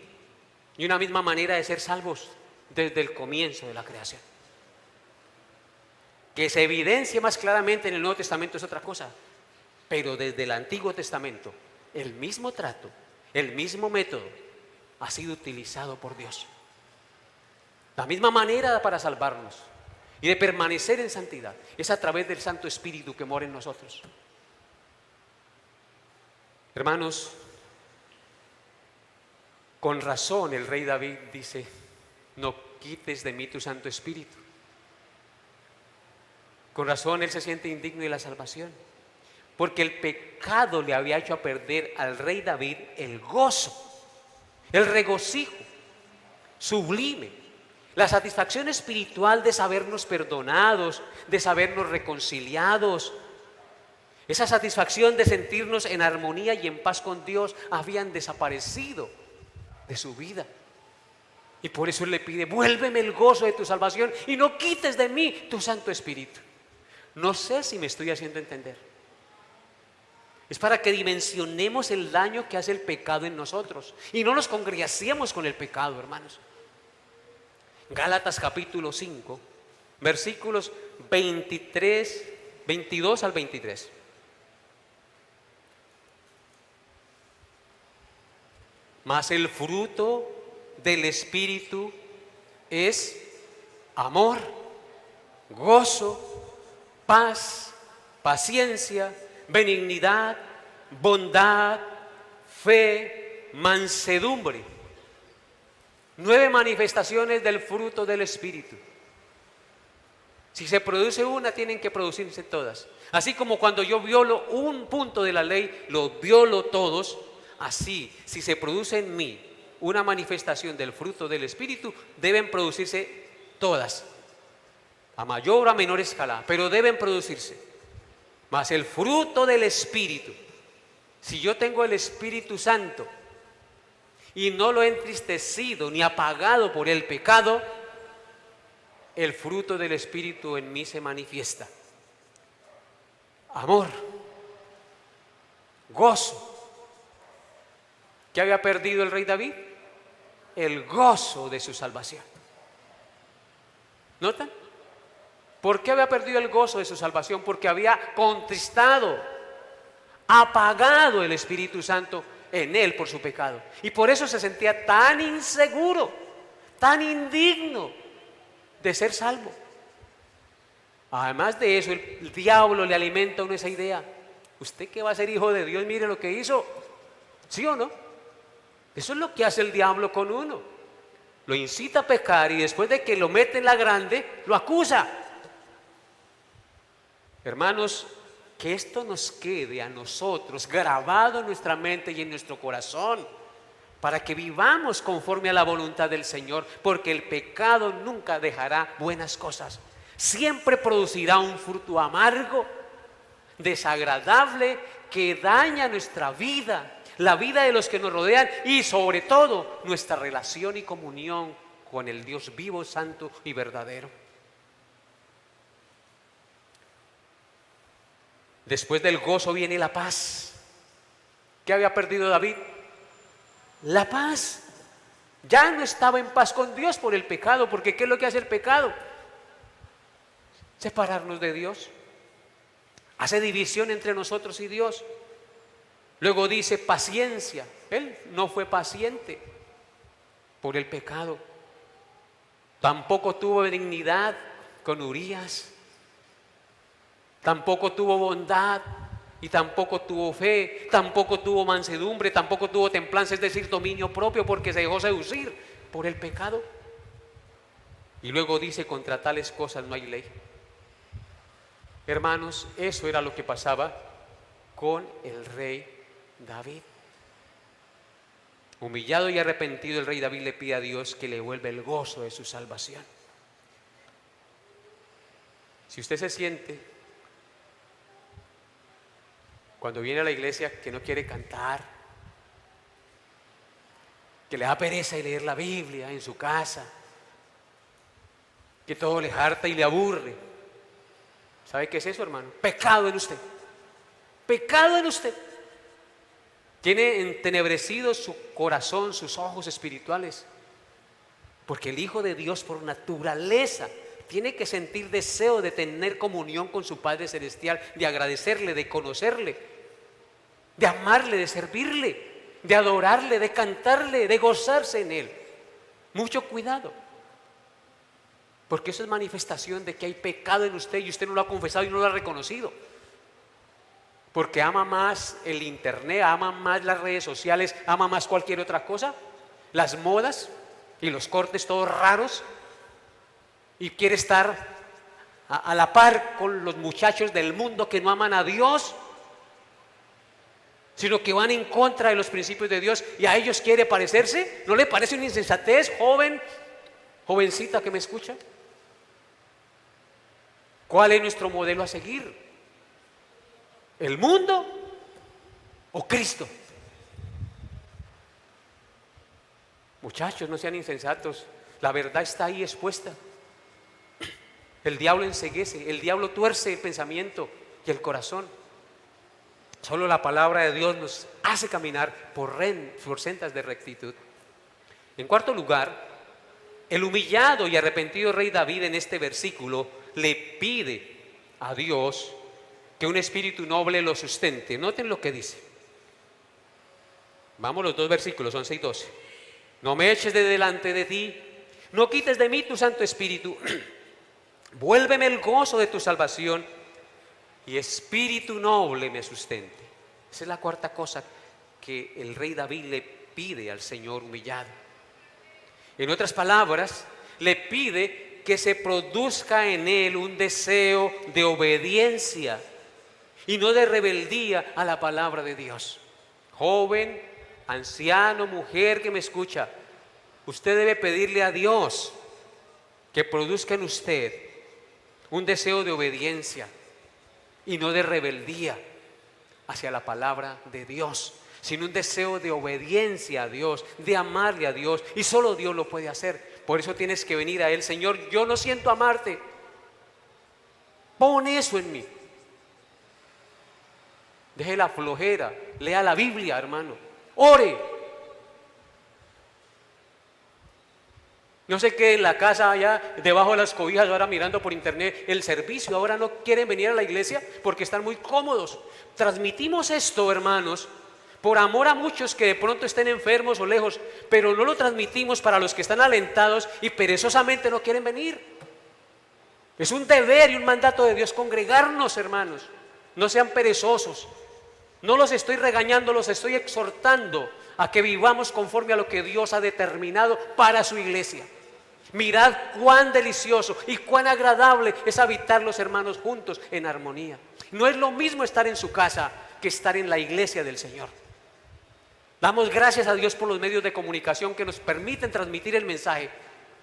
y una misma manera de ser salvos desde el comienzo de la creación. Que se evidencie más claramente en el Nuevo Testamento es otra cosa, pero desde el Antiguo Testamento el mismo trato, el mismo método ha sido utilizado por Dios. La misma manera para salvarnos y de permanecer en santidad es a través del Santo Espíritu que mora en nosotros. Hermanos, con razón el rey David dice: no quites de mí tu Santo Espíritu. Con razón él se siente indigno de la salvación, porque el pecado le había hecho a perder al rey David el gozo, el regocijo sublime, la satisfacción espiritual de sabernos perdonados, de sabernos reconciliados. Esa satisfacción de sentirnos en armonía y en paz con Dios habían desaparecido de su vida. Y por eso él le pide: vuélveme el gozo de tu salvación y no quites de mí tu Santo Espíritu. No sé si me estoy haciendo entender. Es para que dimensionemos el daño que hace el pecado en nosotros y no nos congraciemos con el pecado, hermanos. Gálatas capítulo 5, versículos 22 al 23. Mas el fruto del Espíritu es amor, gozo, paz, paciencia, benignidad, bondad, fe, mansedumbre. 9 manifestaciones del fruto del Espíritu. Si se produce una, tienen que producirse todas. Así como cuando yo violo un punto de la ley, los violo todos. Así, si se produce en mí una manifestación del fruto del Espíritu, deben producirse todas, a mayor o a menor escala, pero deben producirse. Mas el fruto del Espíritu, si yo tengo el Espíritu Santo y no lo he entristecido ni apagado por el pecado, el fruto del Espíritu en mí se manifiesta. Amor, gozo. ¿Qué había perdido el rey David? El gozo de su salvación. ¿Notan? ¿Por qué había perdido el gozo de su salvación? Porque había contristado, apagado el Espíritu Santo en él por su pecado. Y por eso se sentía tan inseguro, tan indigno de ser salvo. Además de eso, el diablo le alimenta a uno esa idea. Usted que va a ser hijo de Dios, mire lo que hizo. ¿Sí o no? Eso es lo que hace el diablo con uno. Lo incita a pecar y después de que lo mete en la grande, lo acusa. Hermanos, que esto nos quede a nosotros grabado en nuestra mente y en nuestro corazón, para que vivamos conforme a la voluntad del Señor, porque el pecado nunca dejará buenas cosas. Siempre producirá un fruto amargo, desagradable, que daña nuestra vida, la vida de los que nos rodean y sobre todo nuestra relación y comunión con el Dios vivo, santo y verdadero. Después del gozo viene la paz. ¿Qué había perdido David? La paz. Ya no estaba en paz con Dios por el pecado, porque ¿qué es lo que hace el pecado? Separarnos de Dios. Hace división entre nosotros y Dios. Luego dice paciencia. Él no fue paciente por el pecado. Tampoco tuvo benignidad con Urías. Tampoco tuvo bondad y tampoco tuvo fe, tampoco tuvo mansedumbre, tampoco tuvo templanza, es decir, dominio propio, porque se dejó seducir por el pecado. Y luego dice, contra tales cosas no hay ley. Hermanos, eso era lo que pasaba con el rey David. Humillado y arrepentido, el rey David le pide a Dios que le vuelva el gozo de su salvación. Si usted se siente cuando viene a la iglesia que no quiere cantar, que le da pereza y leer la Biblia en su casa, que todo le harta y le aburre, ¿sabe qué es eso, hermano? Pecado en usted. Pecado en usted. Tiene entenebrecido su corazón, sus ojos espirituales, porque el Hijo de Dios por naturaleza tiene que sentir deseo de tener comunión con su Padre Celestial, de agradecerle, de conocerle, de amarle, de servirle, de adorarle, de cantarle, de gozarse en Él. Mucho cuidado, porque eso es manifestación de que hay pecado en usted y usted no lo ha confesado y no lo ha reconocido. Porque ama más el internet, ama más las redes sociales, ama más cualquier otra cosa, las modas y los cortes todos raros, y quiere estar a la par con los muchachos del mundo que no aman a Dios, sino que van en contra de los principios de Dios y a ellos quiere parecerse. ¿No le parece una insensatez, jovencita que me escucha? ¿Cuál es nuestro modelo a seguir? ¿El mundo o Cristo? Muchachos, no sean insensatos, la verdad está ahí expuesta. El diablo enceguece, el diablo tuerce el pensamiento y el corazón. Solo la palabra de Dios nos hace caminar por sendas de rectitud. En cuarto lugar, el humillado y arrepentido rey David en este versículo le pide a Dios que un espíritu noble lo sustente. Noten lo que dice. Vamos los dos versículos, 11 y 12. No me eches de delante de ti, no quites de mí tu Santo Espíritu. Vuélveme el gozo de tu salvación y espíritu noble me sustente. Esa es la cuarta cosa que el rey David le pide al Señor humillado. En otras palabras, le pide que se produzca en él un deseo de obediencia y no de rebeldía a la palabra de Dios. Joven, anciano, mujer que me escucha, usted debe pedirle a Dios que produzca en usted un deseo de obediencia y no de rebeldía hacia la palabra de Dios, sino un deseo de obediencia a Dios, de amarle a Dios, y solo Dios lo puede hacer. Por eso tienes que venir a Él: Señor, yo no siento amarte, pon eso en mí. Deje la flojera, lea la Biblia, hermano, ore. No sé qué en la casa allá debajo de las cobijas, ahora mirando por internet el servicio, ahora no quieren venir a la iglesia porque están muy cómodos. Transmitimos esto, hermanos, por amor a muchos que de pronto estén enfermos o lejos, pero no lo transmitimos para los que están alentados y perezosamente no quieren venir. Es un deber y un mandato de Dios congregarnos, hermanos. No sean perezosos. No los estoy regañando, los estoy exhortando a que vivamos conforme a lo que Dios ha determinado para su iglesia. Mirad cuán delicioso y cuán agradable es habitar los hermanos juntos en armonía. No es lo mismo estar en su casa que estar en la iglesia del Señor. Damos gracias a Dios por los medios de comunicación que nos permiten transmitir el mensaje,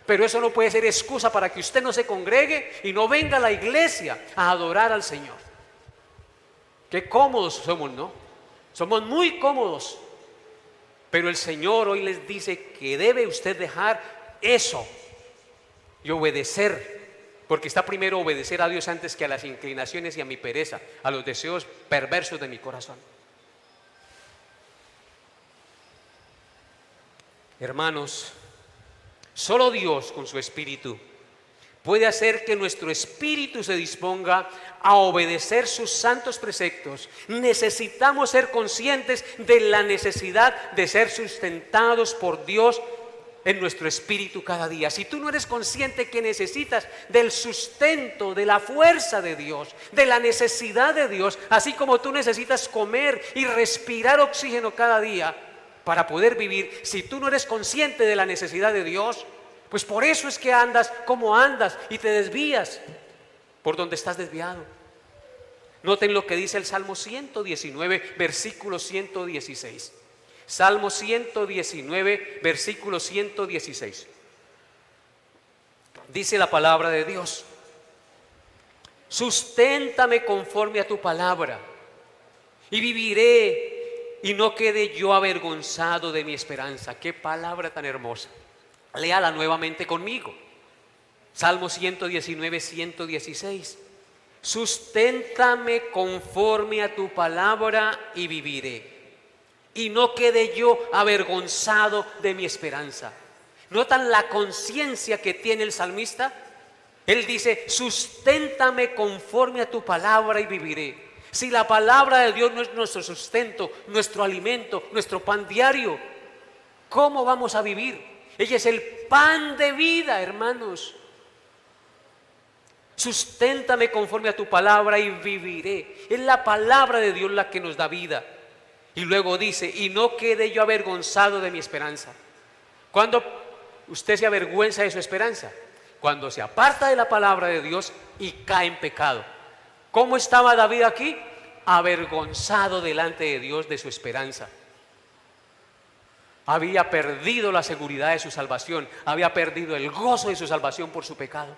pero eso no puede ser excusa para que usted no se congregue y no venga a la iglesia a adorar al Señor. Qué cómodos somos, ¿no? Somos muy cómodos, pero el Señor hoy les dice que debe usted dejar eso y obedecer, porque está primero obedecer a Dios antes que a las inclinaciones y a mi pereza, a los deseos perversos de mi corazón. Hermanos, solo Dios con su Espíritu puede hacer que nuestro espíritu se disponga a obedecer sus santos preceptos. Necesitamos ser conscientes de la necesidad de ser sustentados por Dios en nuestro espíritu cada día. Si tú no eres consciente que necesitas del sustento, de la fuerza de Dios, de la necesidad de Dios, así como tú necesitas comer y respirar oxígeno cada día para poder vivir, si tú no eres consciente de la necesidad de Dios, pues por eso es que andas como andas y te desvías por donde estás desviado. Noten lo que dice el Salmo 119, versículo 116. Salmo 119, versículo 116. Dice la palabra de Dios: susténtame conforme a tu palabra y viviré, y no quede yo avergonzado de mi esperanza. Qué palabra tan hermosa. Léala nuevamente conmigo. Salmo 119, 116. Susténtame conforme a tu palabra y viviré, y no quede yo avergonzado de mi esperanza. ¿Notan la conciencia que tiene el salmista? Él dice: susténtame conforme a tu palabra y viviré. Si la palabra de Dios no es nuestro sustento, nuestro alimento, nuestro pan diario, ¿cómo vamos a vivir? Ella es el pan de vida, hermanos. Susténtame conforme a tu palabra y viviré. Es la palabra de Dios la que nos da vida. Y luego dice: y no quede yo avergonzado de mi esperanza. ¿Cuándo usted se avergüenza de su esperanza? Cuando se aparta de la palabra de Dios y cae en pecado. ¿Cómo estaba David aquí? Avergonzado delante de Dios de su esperanza. Había perdido la seguridad de su salvación, había perdido el gozo de su salvación por su pecado.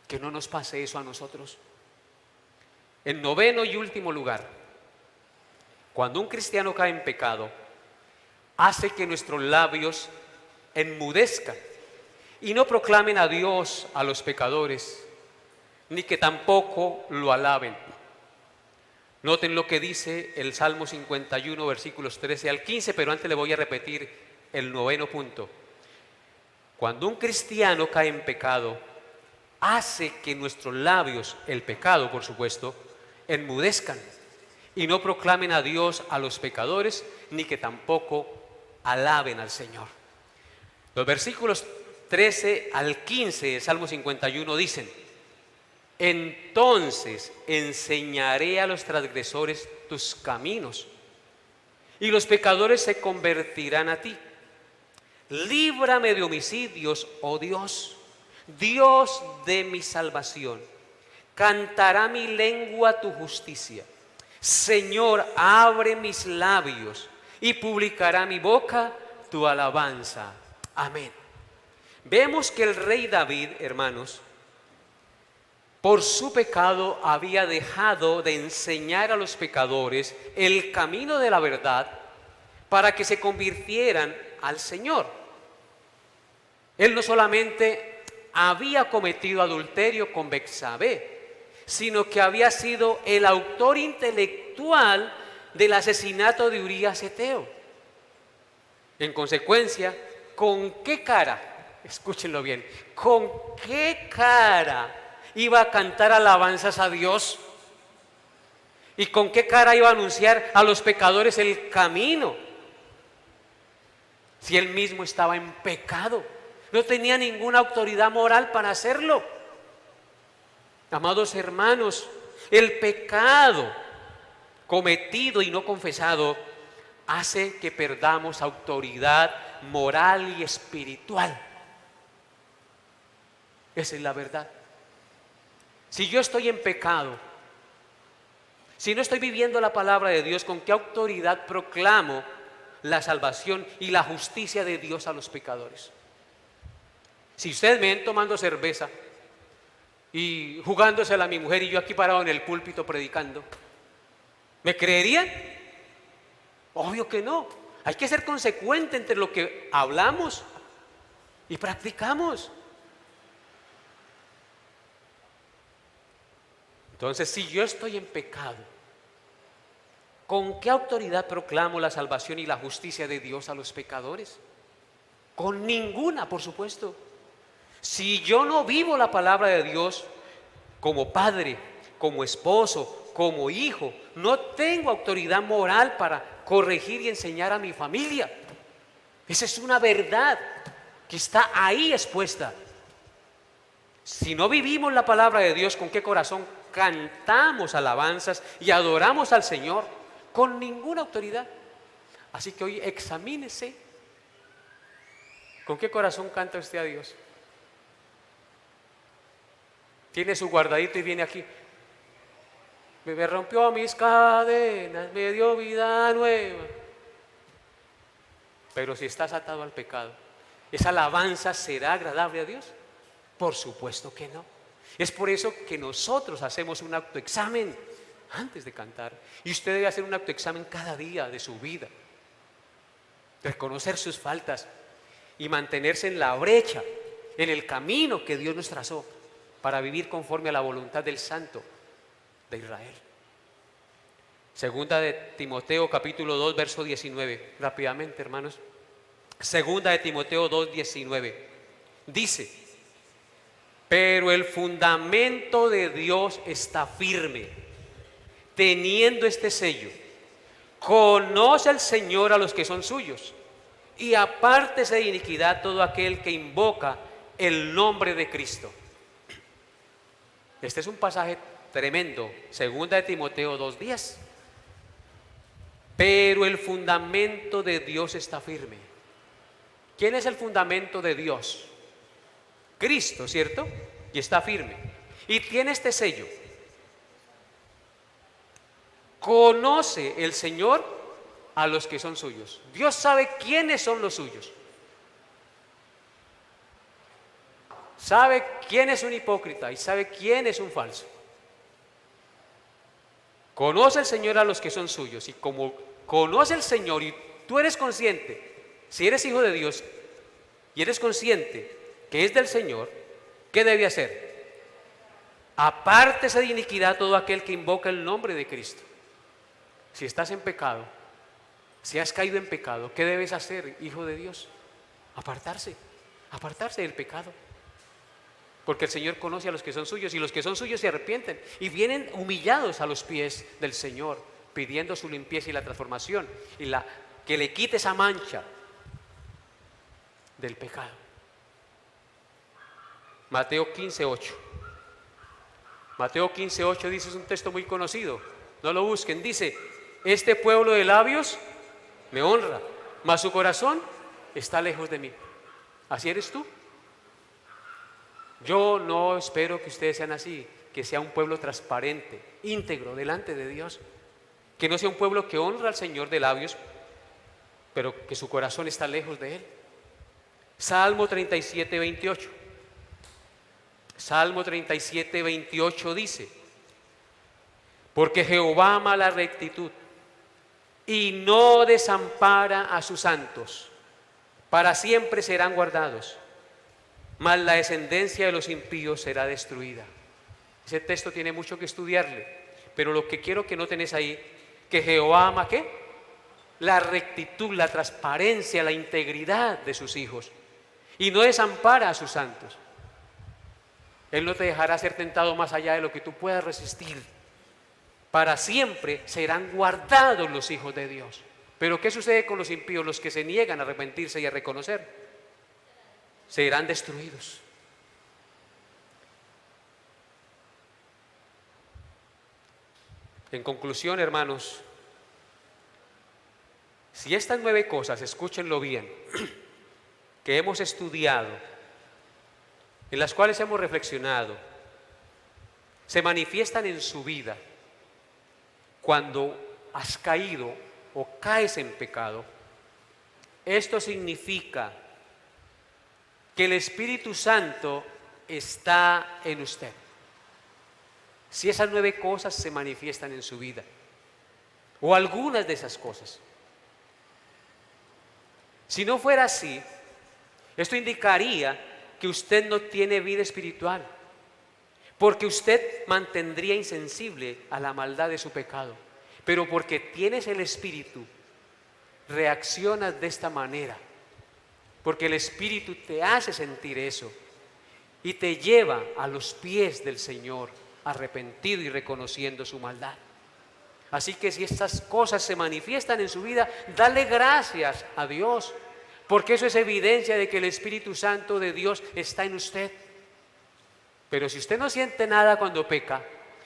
Que no nos pase eso a nosotros. En noveno y último lugar, cuando un cristiano cae en pecado, hace que nuestros labios enmudezcan y no proclamen a Dios a los pecadores, ni que tampoco lo alaben. Noten lo que dice el Salmo 51, versículos 13 al 15, pero antes le voy a repetir el noveno punto. Cuando un cristiano cae en pecado, hace que nuestros labios, el pecado por supuesto, enmudezcan y no proclamen a Dios a los pecadores, ni que tampoco alaben al Señor. Los versículos 13 al 15 del Salmo 51 dicen: entonces enseñaré a los transgresores tus caminos, y los pecadores se convertirán a ti. Líbrame de homicidios, oh Dios, Dios de mi salvación. Cantará mi lengua tu justicia. Señor, abre mis labios, y publicará mi boca tu alabanza. Amén. Vemos que el rey David, hermanos, por su pecado había dejado de enseñar a los pecadores el camino de la verdad para que se convirtieran al Señor. Él no solamente había cometido adulterio con Betsabé, sino que había sido el autor intelectual del asesinato de Urías Eteo. En consecuencia, ¿con qué cara? Escúchenlo bien. ¿Con qué cara iba a cantar alabanzas a Dios? ¿Y con qué cara iba a anunciar a los pecadores el camino? Si él mismo estaba en pecado, no tenía ninguna autoridad moral para hacerlo. Amados hermanos, el pecado cometido y no confesado hace que perdamos autoridad moral y espiritual. Esa es la verdad. Si yo estoy en pecado, si no estoy viviendo la palabra de Dios, ¿con qué autoridad proclamo la salvación y la justicia de Dios a los pecadores? Si ustedes me ven tomando cerveza y jugándosela a mi mujer y yo aquí parado en el púlpito predicando, ¿me creerían? Obvio que no. Hay que ser consecuente entre lo que hablamos y practicamos. Entonces, si yo estoy en pecado, ¿con qué autoridad proclamo la salvación y la justicia de Dios a los pecadores? Con ninguna, por supuesto. Si yo no vivo la palabra de Dios como padre, como esposo, como hijo, no tengo autoridad moral para corregir y enseñar a mi familia. Esa es una verdad que está ahí expuesta. Si no vivimos la palabra de Dios, ¿con qué corazón cantamos alabanzas y adoramos al Señor? Con ninguna autoridad. Así que hoy examínese. ¿Con qué corazón canta usted a Dios? Tiene su guardadito y viene aquí. Me rompió mis cadenas, me dio vida nueva. Pero si estás atado al pecado, ¿esa alabanza será agradable a Dios? Por supuesto que no. Es por eso que nosotros hacemos un autoexamen antes de cantar. Y usted debe hacer un autoexamen cada día de su vida. Reconocer sus faltas y mantenerse en la brecha, en el camino que Dios nos trazó para vivir conforme a la voluntad del Santo de Israel. Segunda de Timoteo capítulo 2 verso 19. Rápidamente, hermanos. Segunda de Timoteo 2, 19. Dice: pero el fundamento de Dios está firme, teniendo este sello: conoce al Señor a los que son suyos, y apártese de iniquidad todo aquel que invoca el nombre de Cristo. Este es un pasaje tremendo. Segunda de Timoteo 2:10. Pero el fundamento de Dios está firme. ¿Quién es el fundamento de Dios? Cristo, ¿cierto? Y está firme. Y tiene este sello: conoce el Señor a los que son suyos. Dios sabe quiénes son los suyos. Sabe quién es un hipócrita y sabe quién es un falso. Conoce el Señor a los que son suyos. Y como conoce el Señor y tú eres consciente, si eres hijo de Dios y eres consciente que es del Señor, ¿qué debe hacer? Apártese de iniquidad todo aquel que invoca el nombre de Cristo. Si estás en pecado, si has caído en pecado, ¿qué debes hacer, hijo de Dios? Apartarse del pecado. Porque el Señor conoce a los que son suyos, y los que son suyos se arrepienten y vienen humillados a los pies del Señor, pidiendo su limpieza y la transformación y que le quite esa mancha del pecado. Mateo 15:8. Mateo 15:8 dice, es un texto muy conocido, no lo busquen. Dice: este pueblo de labios me honra, mas su corazón está lejos de mí. ¿Así eres tú? Yo no espero que ustedes sean así, que sea un pueblo transparente, íntegro delante de Dios, que no sea un pueblo que honra al Señor de labios, pero que su corazón está lejos de Él. Salmo 37:28. Salmo 37, 28 dice: porque Jehová ama la rectitud y no desampara a sus santos, para siempre serán guardados, mas la descendencia de los impíos será destruida. Ese texto tiene mucho que estudiarle, pero lo que quiero que noten es ahí que Jehová ama ¿qué? La rectitud, la transparencia, la integridad de sus hijos, y no desampara a sus santos. Él no te dejará ser tentado más allá de lo que tú puedas resistir. Para siempre serán guardados los hijos de Dios. Pero ¿qué sucede con los impíos? Los que se niegan a arrepentirse y a reconocer, serán destruidos. En conclusión, hermanos, si estas 9 cosas, escúchenlo bien, que hemos estudiado, en las cuales hemos reflexionado, se manifiestan en su vida cuando has caído o caes en pecado, esto significa que el Espíritu Santo está en usted. Si esas 9 cosas se manifiestan en su vida, o algunas de esas cosas. Si no fuera así, esto indicaría que usted no tiene vida espiritual, porque usted mantendría insensible a la maldad de su pecado. Pero porque tienes el Espíritu, reaccionas de esta manera, porque el Espíritu te hace sentir eso y te lleva a los pies del Señor, arrepentido y reconociendo su maldad. Así que si estas cosas se manifiestan en su vida, dale gracias a Dios, porque eso es evidencia de que el Espíritu Santo de Dios está en usted. Pero si usted no siente nada cuando peca,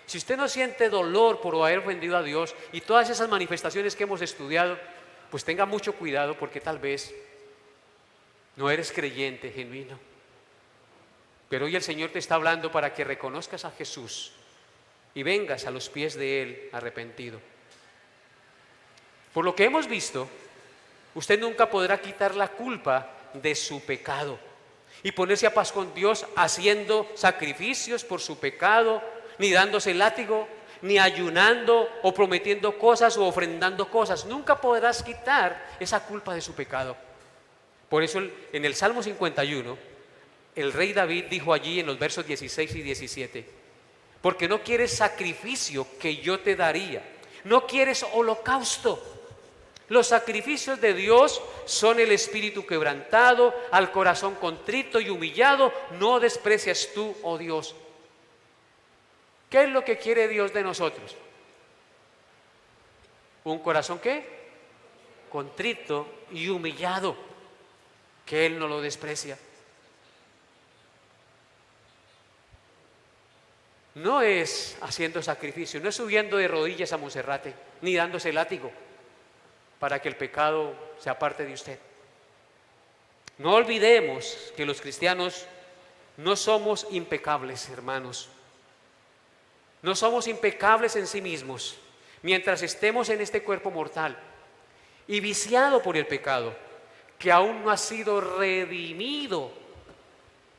si usted no siente dolor por haber ofendido a Dios y todas esas manifestaciones que hemos estudiado, pues tenga mucho cuidado, porque tal vez no eres creyente genuino. Pero hoy el Señor te está hablando para que reconozcas a Jesús y vengas a los pies de Él arrepentido. Por lo que hemos visto, usted nunca podrá quitar la culpa de su pecado y ponerse a paz con Dios haciendo sacrificios por su pecado, ni dándose látigo, ni ayunando o prometiendo cosas o ofrendando cosas. Nunca podrás quitar esa culpa de su pecado. Por eso en el Salmo 51, el rey David dijo allí en los versos 16 y 17: porque no quieres sacrificio que yo te daría, no quieres holocausto. Los sacrificios de Dios son el espíritu quebrantado, al corazón contrito y humillado no desprecias tú, oh Dios. ¿Qué es lo que quiere Dios de nosotros? ¿Un corazón qué? Contrito y humillado, que Él no lo desprecia. No es haciendo sacrificio, no es subiendo de rodillas a Monserrate, ni dándose látigo para que el pecado se aparte de usted. No olvidemos que los cristianos no somos impecables, hermanos. No somos impecables en sí mismos. Mientras estemos en este cuerpo mortal y viciado por el pecado, que aún no ha sido redimido,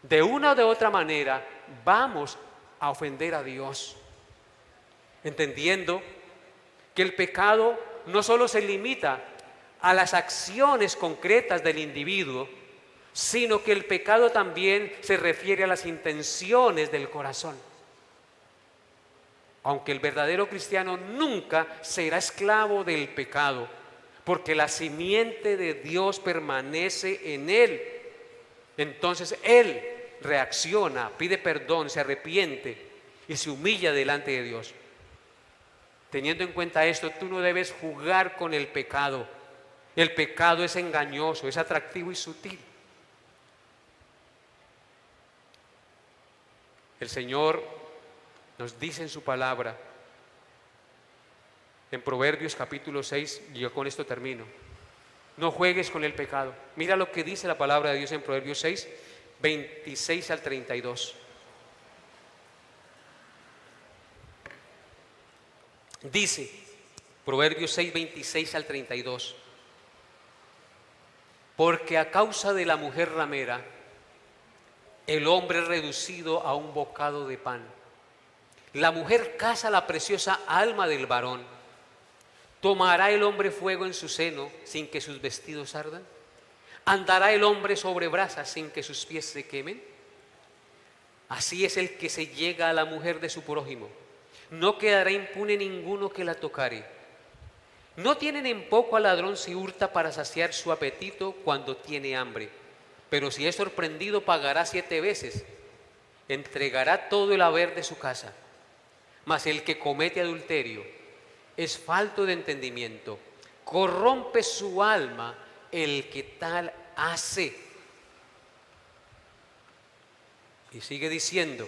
de una o de otra manera vamos a ofender a Dios, entendiendo que el pecado no solo se limita a las acciones concretas del individuo, sino que el pecado también se refiere a las intenciones del corazón. Aunque el verdadero cristiano nunca será esclavo del pecado, porque la simiente de Dios permanece en él. Entonces él reacciona, pide perdón, se arrepiente y se humilla delante de Dios. Teniendo en cuenta esto, tú no debes jugar con el pecado. El pecado es engañoso, es atractivo y sutil. El Señor nos dice en su palabra, en Proverbios capítulo 6, y yo con esto termino: no juegues con el pecado. Mira lo que dice la palabra de Dios en Proverbios 6, 26 al 32. Dice, Proverbios 6, 26 al 32: porque a causa de la mujer ramera, el hombre reducido a un bocado de pan. La mujer caza la preciosa alma del varón. ¿Tomará el hombre fuego en su seno sin que sus vestidos ardan? ¿Andará el hombre sobre brasas sin que sus pies se quemen? Así es el que se llega a la mujer de su prójimo. No quedará impune ninguno que la tocare. No tienen en poco al ladrón si hurta para saciar su apetito cuando tiene hambre. Pero si es sorprendido pagará 7 veces. Entregará todo el haber de su casa. Mas el que comete adulterio es falto de entendimiento. Corrompe su alma el que tal hace. Y sigue diciendo,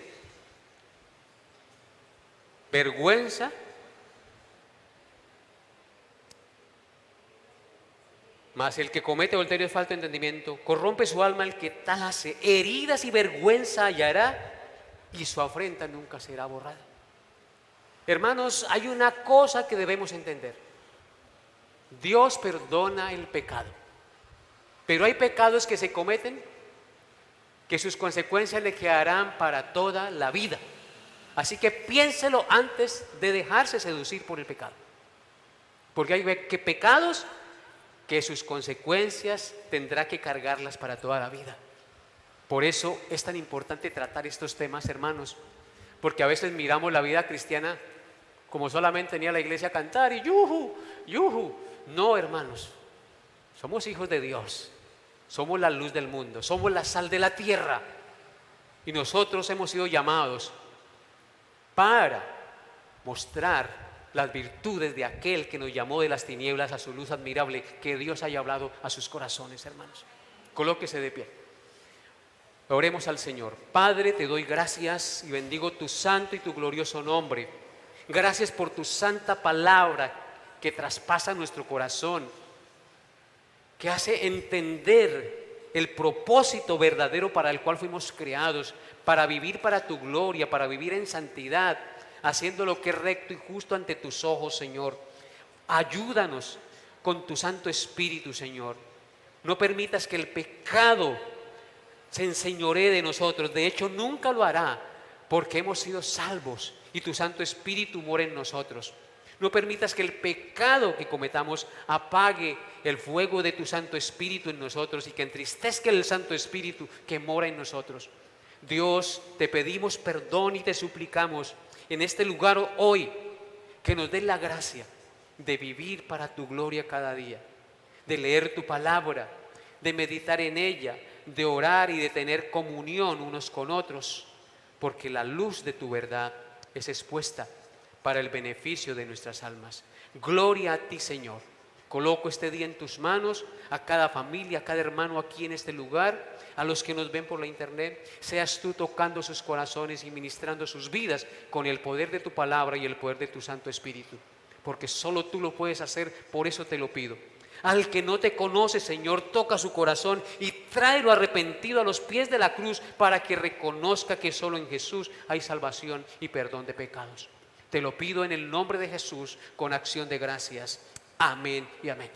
vergüenza mas el que comete adulterio es falta de entendimiento. Corrompe su alma el que tal hace. Heridas y vergüenza hallará y su afrenta nunca será borrada. Hermanos, hay una cosa que debemos entender. Dios perdona el pecado, pero hay pecados que se cometen que sus consecuencias le quedarán para toda la vida. Así que piénselo antes de dejarse seducir por el pecado, porque hay pecados que sus consecuencias tendrá que cargarlas para toda la vida. Por eso es tan importante tratar estos temas, hermanos, porque a veces miramos la vida cristiana como solamente venía a la iglesia a cantar y yuju, yuju. No, hermanos, somos hijos de Dios, somos la luz del mundo, somos la sal de la tierra y nosotros hemos sido llamados para mostrar las virtudes de aquel que nos llamó de las tinieblas a su luz admirable, que Dios haya hablado a sus corazones, hermanos. Colóquese de pie. Oremos al Señor. Padre, te doy gracias y bendigo tu santo y tu glorioso nombre. Gracias por tu santa palabra que traspasa nuestro corazón, que hace entender el propósito verdadero para el cual fuimos creados, para vivir para tu gloria, para vivir en santidad, haciendo lo que es recto y justo ante tus ojos, Señor. Ayúdanos con tu Santo Espíritu, Señor. No permitas que el pecado se enseñoree de nosotros. De hecho, nunca lo hará, porque hemos sido salvos y tu Santo Espíritu mora en nosotros. No permitas que el pecado que cometamos apague el fuego de tu Santo Espíritu en nosotros y que entristezca el Santo Espíritu que mora en nosotros. Dios, te pedimos perdón y te suplicamos en este lugar hoy que nos des la gracia de vivir para tu gloria cada día, de leer tu palabra, de meditar en ella, de orar y de tener comunión unos con otros, porque la luz de tu verdad es expuesta para el beneficio de nuestras almas. Gloria a ti, Señor. Coloco este día en tus manos, a cada familia, a cada hermano aquí en este lugar, a los que nos ven por la internet. Seas tú tocando sus corazones y ministrando sus vidas con el poder de tu palabra y el poder de tu Santo Espíritu, porque solo tú lo puedes hacer, por eso te lo pido. Al que no te conoce, Señor, toca su corazón y tráelo arrepentido a los pies de la cruz para que reconozca que solo en Jesús hay salvación y perdón de pecados. Te lo pido en el nombre de Jesús con acción de gracias. Amén y amén.